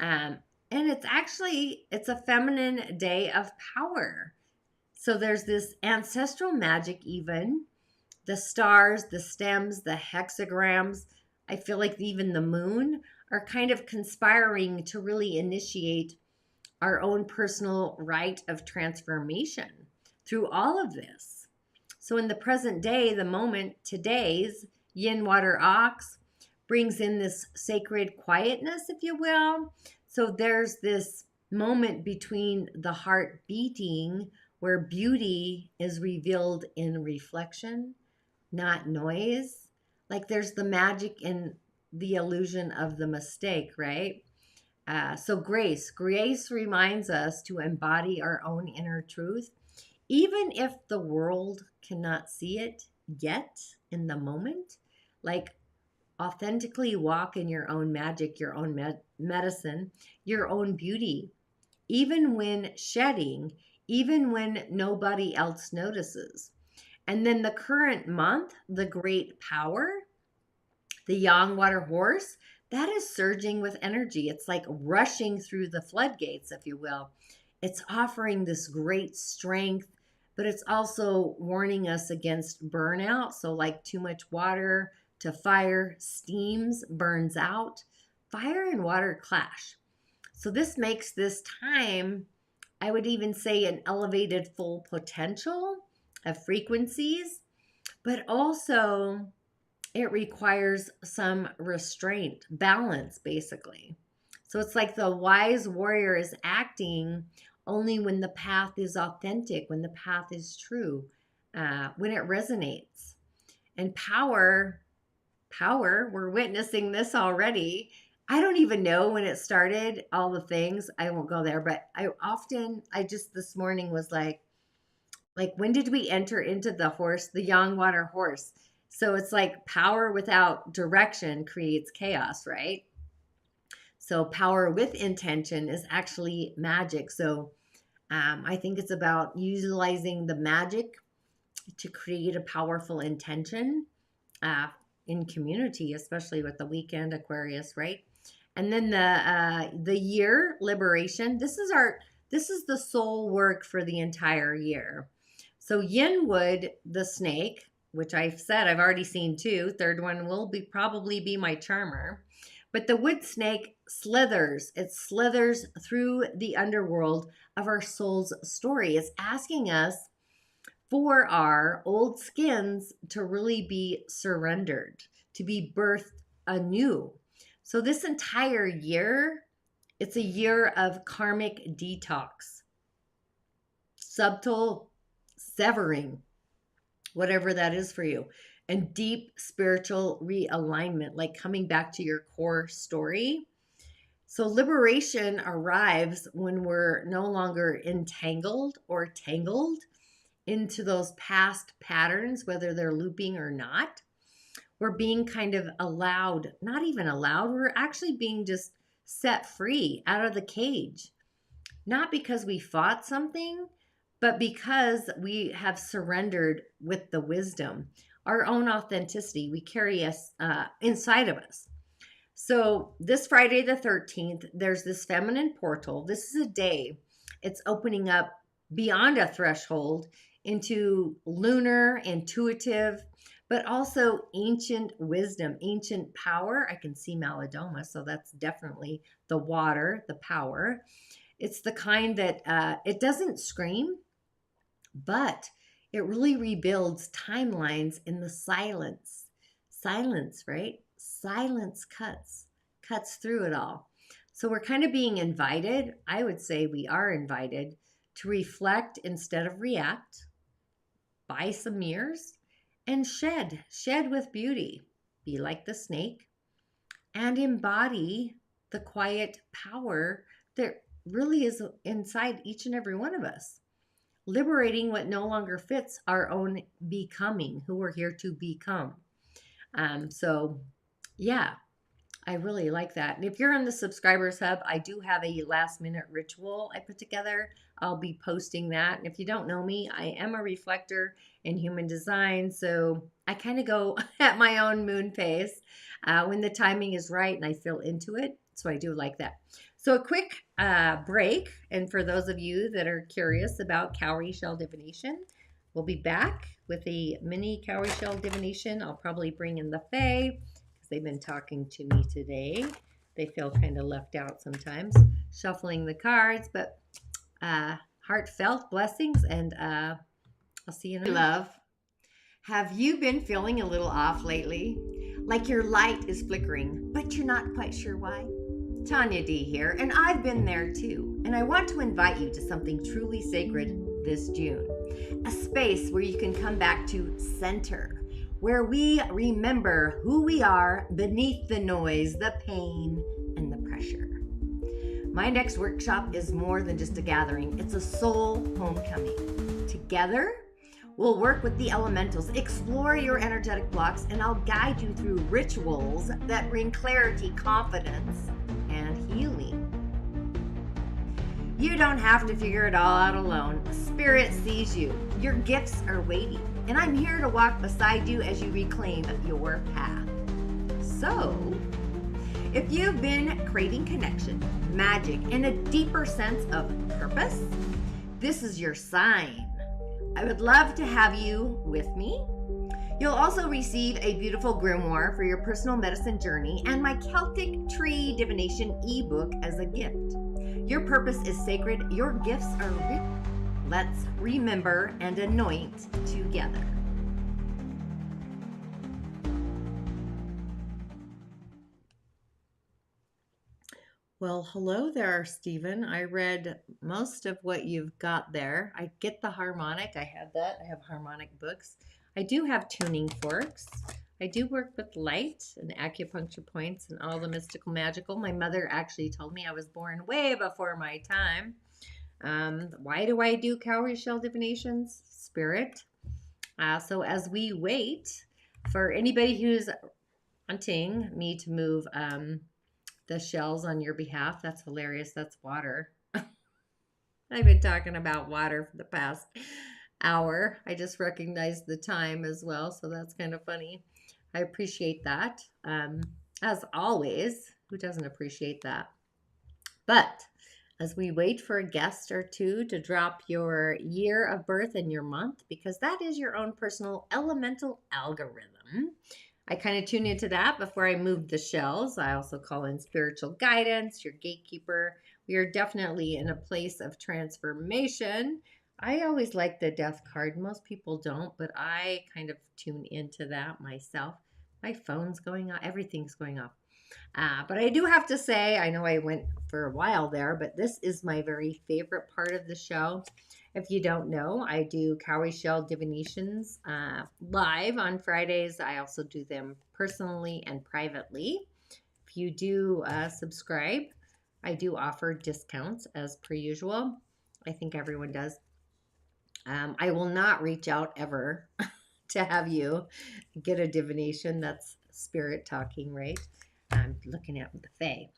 And it's a feminine day of power. So there's this ancestral magic even. The stars, the stems, the hexagrams, I feel like even the moon are kind of conspiring to really initiate our own personal rite of transformation through all of this. So in the present day, the moment, today's yin water ox brings in this sacred quietness, if you will. So there's this moment between the heart beating where beauty is revealed in reflection, not noise. Like there's the magic in the illusion of the mistake, right? So grace reminds us to embody our own inner truth, even if the world cannot see it yet in the moment. Like authentically walk in your own magic, your own medicine, your own beauty, even when shedding, even when nobody else notices. And then the current month, the great power, the yang water horse, that is surging with energy. It's like rushing through the floodgates, if you will. It's offering this great strength, but it's also warning us against burnout. So, like too much water to fire, steams, burns out. Fire and water clash. So, this makes this time, I would even say, an elevated full potential of frequencies, but also it requires some restraint, balance, basically. So it's like the wise warrior is acting only when the path is authentic, when the path is true, when it resonates. And power, we're witnessing this already. I don't even know when it started, all the things. I won't go there, but I just this morning was like, when did we enter into the yang water horse? So it's like power without direction creates chaos, right? So power with intention is actually magic. So I think it's about utilizing the magic to create a powerful intention uh, in community, especially with the weekend Aquarius, right? And then the year liberation. This is the soul work for the entire year. So Yinwood, the snake, which I've said I've already seen two. Third one will probably be my charmer. But the wood snake slithers. It slithers through the underworld of our soul's story. It's asking us for our old skins to really be surrendered, to be birthed anew. So this entire year, it's a year of karmic detox, subtle severing, whatever that is for you, and deep spiritual realignment, like coming back to your core story. So liberation arrives when we're no longer entangled or tangled into those past patterns, whether they're looping or not. We're being kind of allowed, not even allowed, we're actually being just set free out of the cage. Not because we fought something, but because we have surrendered with the wisdom, our own authenticity we carry us inside of us. So this Friday the 13th, there's this feminine portal. This is a day it's opening up beyond a threshold into lunar, intuitive, but also ancient wisdom, ancient power. I can see Malidoma, so that's definitely the water, the power. It's the kind that it doesn't scream, but it really rebuilds timelines in the silence. Silence, right? Silence cuts through it all. So we're kind of being invited, I would say we are invited to reflect instead of react, buy some mirrors, and shed with beauty. Be like the snake and embody the quiet power that really is inside each and every one of us. Liberating what no longer fits our own becoming, who we're here to become. So, yeah, I really like that. And if you're on the Subscribers Hub, I do have a last minute ritual I put together. I'll be posting that. And if you don't know me, I am a reflector in human design. So I kind of go at my own moon pace when the timing is right and I feel into it. So I do like that. So a quick break. And for those of you that are curious about cowrie shell divination, we'll be back with a mini cowrie shell divination. I'll probably bring in the Fae. They've been talking to me today. They feel kind of left out sometimes, shuffling the cards, but heartfelt blessings, and I'll see you in a love. Have you been feeling a little off lately? Like your light is flickering, but you're not quite sure why? Tanya D here, and I've been there too. And I want to invite you to something truly sacred this June. A space where you can come back to center, where we remember who we are beneath the noise, the pain, and the pressure. My next workshop is more than just a gathering, it's a soul homecoming. Together, we'll work with the elementals, explore your energetic blocks, and I'll guide you through rituals that bring clarity, confidence, and healing. You don't have to figure it all out alone. Spirit sees you. Your gifts are waiting, and I'm here to walk beside you as you reclaim your path. So, if you've been craving connection, magic, and a deeper sense of purpose, this is your sign. I would love to have you with me. You'll also receive a beautiful grimoire for your personal medicine journey and my Celtic Tree Divination ebook as a gift. Your purpose is sacred. Your gifts are rich. Let's remember and anoint together. Well, hello there, Stephen. I read most of what you've got there. I get the harmonic. I have that. I have harmonic books. I do have tuning forks. I do work with light and acupuncture points and all the mystical magical. My mother actually told me I was born way before my time. Why do I do cowrie shell divinations? Spirit. So as we wait for anybody who's wanting me to move the shells on your behalf, that's hilarious. That's water. I've been talking about water for the past hour. I just recognized the time as well, so that's kind of funny. I appreciate that. As always, who doesn't appreciate that? But as we wait for a guest or two to drop your year of birth and your month, because that is your own personal elemental algorithm, I kind of tune into that before I move the shells. I also call in spiritual guidance, your gatekeeper. We are definitely in a place of transformation. I always like the death card. Most people don't, but I kind of tune into that myself. My phone's going off. Everything's going off. But I do have to say, I know I went for a while there, but this is my very favorite part of the show. If you don't know, I do cowrie shell divinations live on Fridays. I also do them personally and privately. If you do subscribe, I do offer discounts as per usual. I think everyone does. I will not reach out ever to have you get a divination. That's spirit talking, right? I'm looking at the Fae.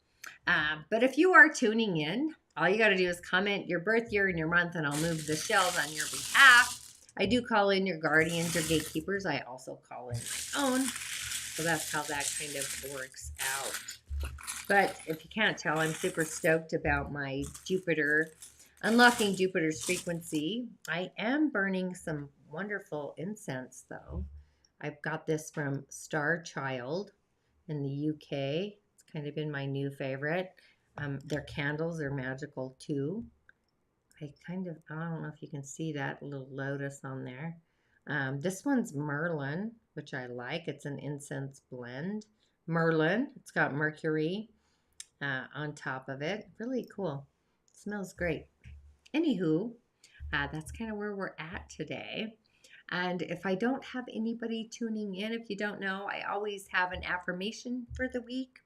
But if you are tuning in, all you got to do is comment your birth year and your month, and I'll move the shells on your behalf. I do call in your guardians or gatekeepers. I also call in my own. So that's how that kind of works out. But if you can't tell, I'm super stoked about my Jupiter, unlocking Jupiter's frequency. I am burning some wonderful incense, though. I've got this from Star Child in the UK. It's kind of been my new favorite. Their candles are magical too. I don't know if you can see that little lotus on there. This one's Merlin, which I like. It's an incense blend. Merlin, it's got mercury on top of it. Really cool. It smells great. Anywho, that's kind of where we're at today. And if I don't have anybody tuning in, if you don't know, I always have an affirmation for the week.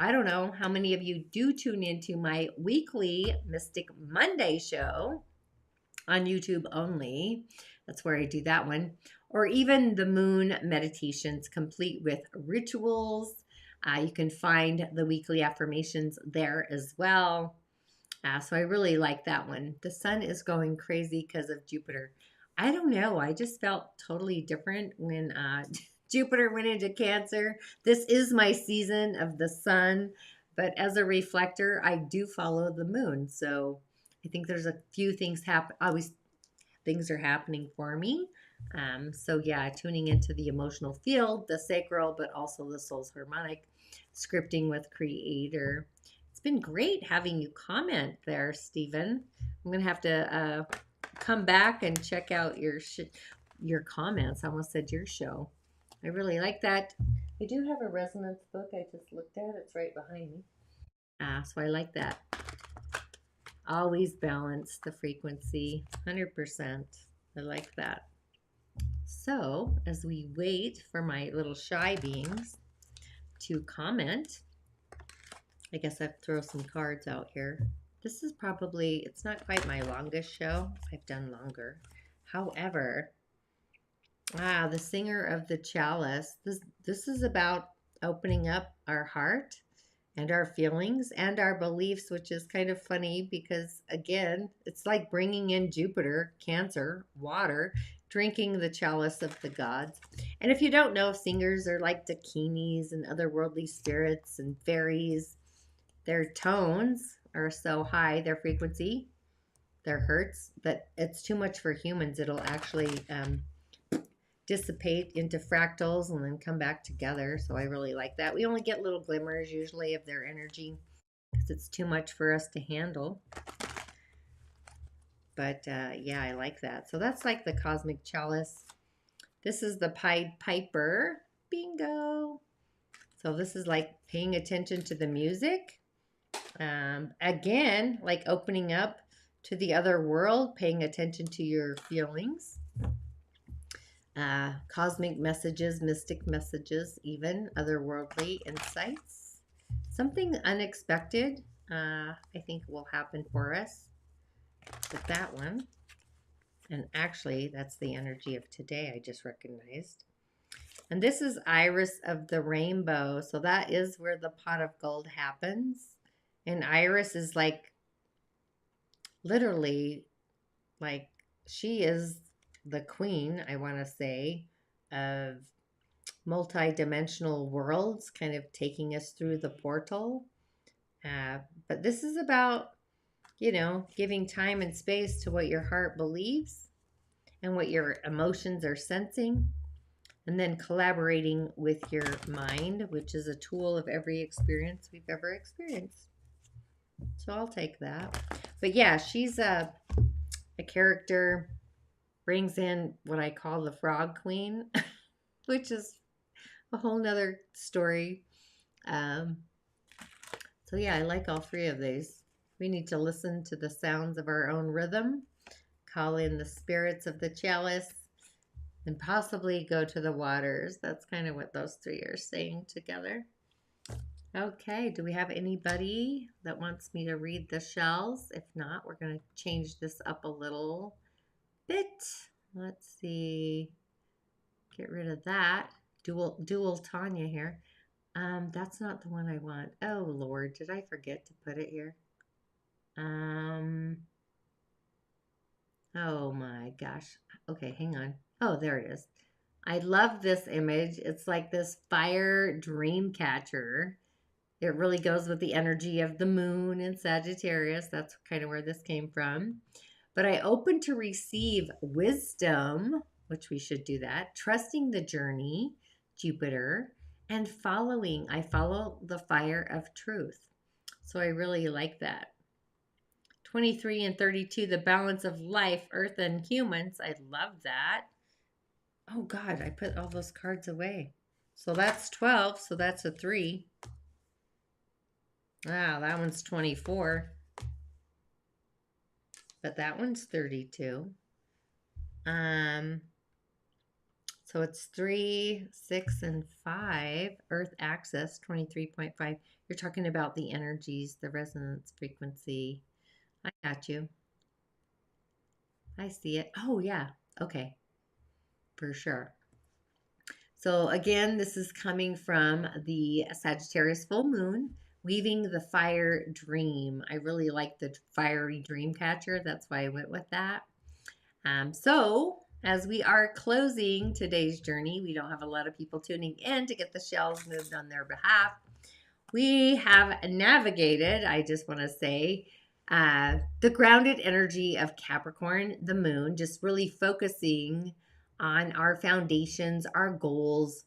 I don't know how many of you do tune into my weekly Mystic Monday show on YouTube only. That's where I do that one. Or even the moon meditations complete with rituals. You can find the weekly affirmations there as well. So I really like that one. The sun is going crazy because of Jupiter. I don't know. I just felt totally different when Jupiter went into Cancer. This is my season of the sun, but as a reflector, I do follow the moon. So I think there's a few things always things are happening for me. So yeah, tuning into the emotional field, the sacral, but also the soul's harmonic, scripting with Creator. It's been great having you comment there, Stephen. I'm going to have to come back and check out your your comments. I almost said your show. I really like that. I do have a resonance book I just looked at. It's right behind me. So I like that. Always balance the frequency, 100%. I like that. So as we wait for my little shy beings to comment, I guess I'll throw some cards out here. This is probably, it's not quite my longest show. I've done longer. However, the singer of the chalice. This is about opening up our heart and our feelings and our beliefs, which is kind of funny because, again, it's like bringing in Jupiter, Cancer, water, drinking the chalice of the gods. And if you don't know, singers are like dakinis and otherworldly spirits and fairies. Their tones are so high, their frequency, their hertz, that it's too much for humans. It'll actually dissipate into fractals and then come back together. So I really like that. We only get little glimmers usually of their energy because it's too much for us to handle. But yeah, I like that. So that's like the cosmic chalice. This is the Pied Piper. Bingo. So this is like paying attention to the music. Again, like opening up to the other world, paying attention to your feelings. Cosmic messages, mystic messages, even otherworldly insights. Something unexpected, I think, will happen for us with that one. And actually, that's the energy of today, I just recognized. And this is Iris of the Rainbow. So that is where the pot of gold happens. And Iris is like, literally, like, she is the queen, I want to say, of multi-dimensional worlds, kind of taking us through the portal. But this is about, you know, giving time and space to what your heart believes and what your emotions are sensing, and then collaborating with your mind, which is a tool of every experience we've ever experienced. So I'll take that. But yeah, she's a character, brings in what I call the frog queen, which is a whole nother story. So yeah, I like all three of these. We need to listen to the sounds of our own rhythm, call in the spirits of the chalice, and possibly go to the waters. That's kind of what those three are saying together. Okay, do we have anybody that wants me to read the shells? If not, we're going to change this up a little bit. Let's see. Get rid of that. Dual Tanya here. That's not the one I want. Oh Lord, did I forget to put it here? Oh my gosh. Okay, hang on. Oh, there it is. I love this image. It's like this fire dream catcher. It really goes with the energy of the moon in Sagittarius. That's kind of where this came from. But I open to receive wisdom, which we should do that, trusting the journey, Jupiter, and following. I follow the fire of truth. So I really like that. 23 and 32, the balance of life, earth, and humans. I love that. Oh God, I put all those cards away. So that's 12, so that's a 3. Wow, that one's 24. But that one's 32. So it's 3, 6, and 5. Earth axis, 23.5. You're talking about the energies, the resonance frequency. I got you. I see it. Oh, yeah. Okay. For sure. So again, this is coming from the Sagittarius full moon, weaving the fire dream. I really like the fiery dream catcher. That's why I went with that. So as we are closing today's journey, we don't have a lot of people tuning in to get the shells moved on their behalf. We have navigated, I just want to say, the grounded energy of Capricorn, the moon, just really focusing on our foundations, our goals,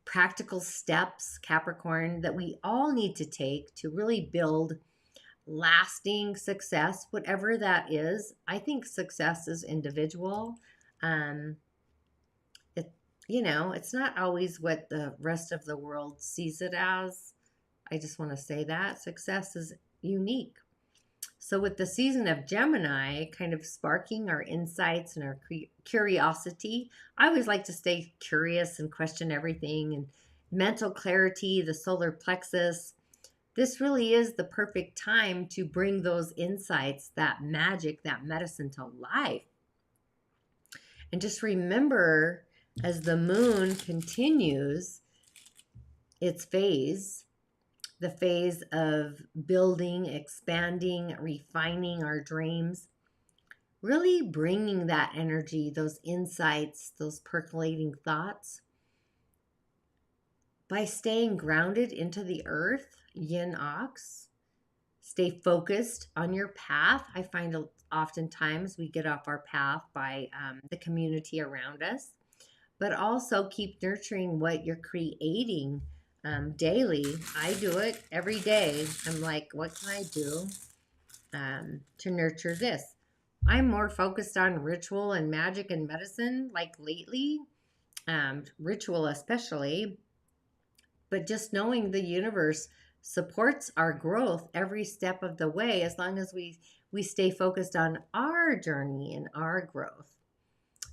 practical steps, Capricorn, that we all need to take to really build lasting success, whatever that is. I think success is individual. it's not always what the rest of the world sees it as. I just want to say that success is unique. So, with the season of Gemini kind of sparking our insights and our curiosity, I always like to stay curious and question everything, and mental clarity, the solar plexus. This really is the perfect time to bring those insights, that magic, that medicine to life. And just remember, as the moon continues its phase, the phase of building, expanding, refining our dreams, really bringing that energy, those insights, those percolating thoughts, by staying grounded into the earth, yin ox. Stay focused on your path. I find oftentimes we get off our path by the community around us, but also keep nurturing what you're creating daily. I do it every day. I'm like, what can I do to nurture this? I'm more focused on ritual and magic and medicine, like lately, ritual especially, but just knowing the universe supports our growth every step of the way, as long as we stay focused on our journey and our growth.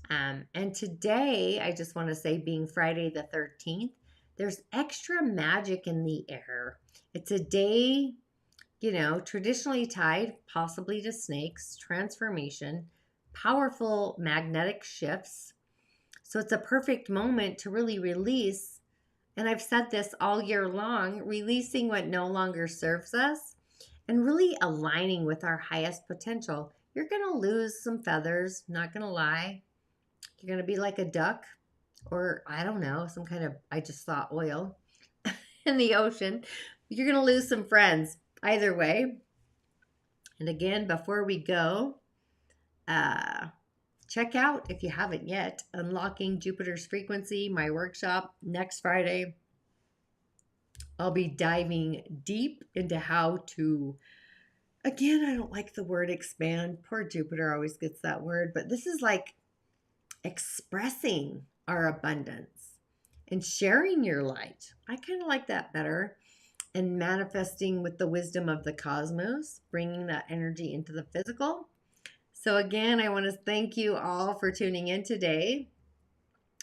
And today, I just want to say, being Friday the 13th, there's extra magic in the air. It's a day, traditionally tied possibly to snakes, transformation, powerful magnetic shifts. So it's a perfect moment to really release. And I've said this all year long, releasing what no longer serves us and really aligning with our highest potential. You're going to lose some feathers, not going to lie. You're going to be like a duck, or I don't know, some kind of, I just thought oil in the ocean. You're going to lose some friends either way. And again, before we go, check out, if you haven't yet, Unlocking Jupiter's Frequency, my workshop next Friday. I'll be diving deep into how to, again, I don't like the word expand. Poor Jupiter always gets that word, but this is like expressing our abundance and sharing your light. I kind of like that better. And manifesting with the wisdom of the cosmos, bringing that energy into the physical. So again, I want to thank you all for tuning in today.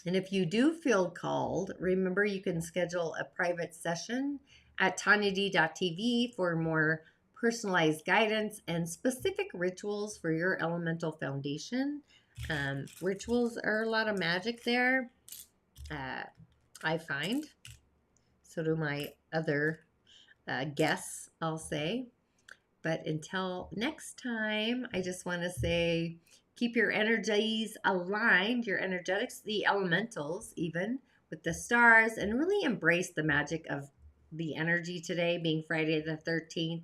And if you do feel called, remember you can schedule a private session at tanyad.tv for more personalized guidance and specific rituals for your elemental foundation. Rituals are a lot of magic there, I find. So do my other guests, I'll say. But until next time, I just want to say, keep your energies aligned, your energetics, the elementals even, with the stars, and really embrace the magic of the energy today, being Friday the 13th.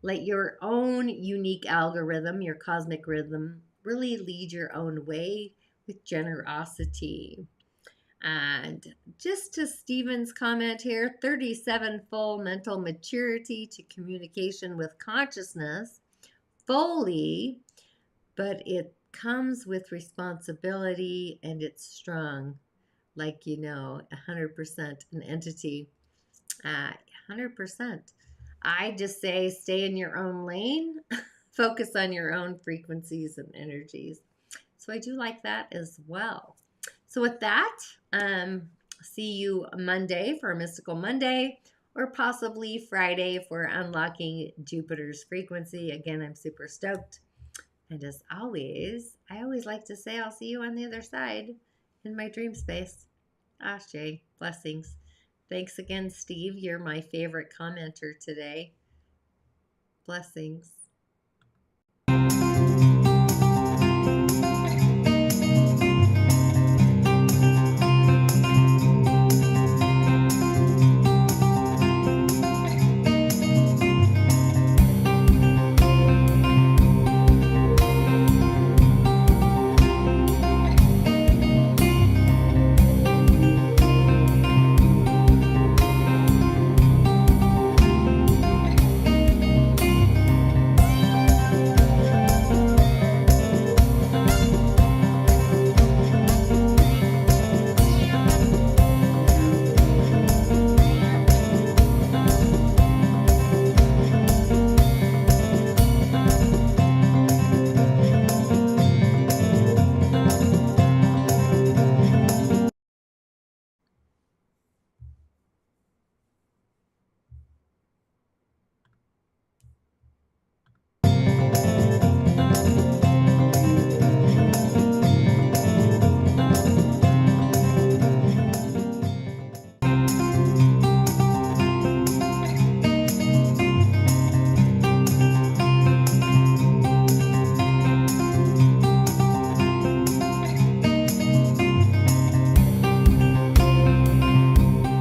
Let your own unique algorithm, your cosmic rhythm, really lead your own way with generosity. And just to Stephen's comment here, 37 full mental maturity to communication with consciousness fully, but it comes with responsibility and it's strong, like 100% an entity. 100%. I just say stay in your own lane, focus on your own frequencies and energies. So I do like that as well. So with that, see you Monday for a Mystical Monday, or possibly Friday for Unlocking Jupiter's Frequency. Again, I'm super stoked. And as always, I always like to say I'll see you on the other side in my dream space. Ashe, blessings. Thanks again, Steve. You're my favorite commenter today. Blessings.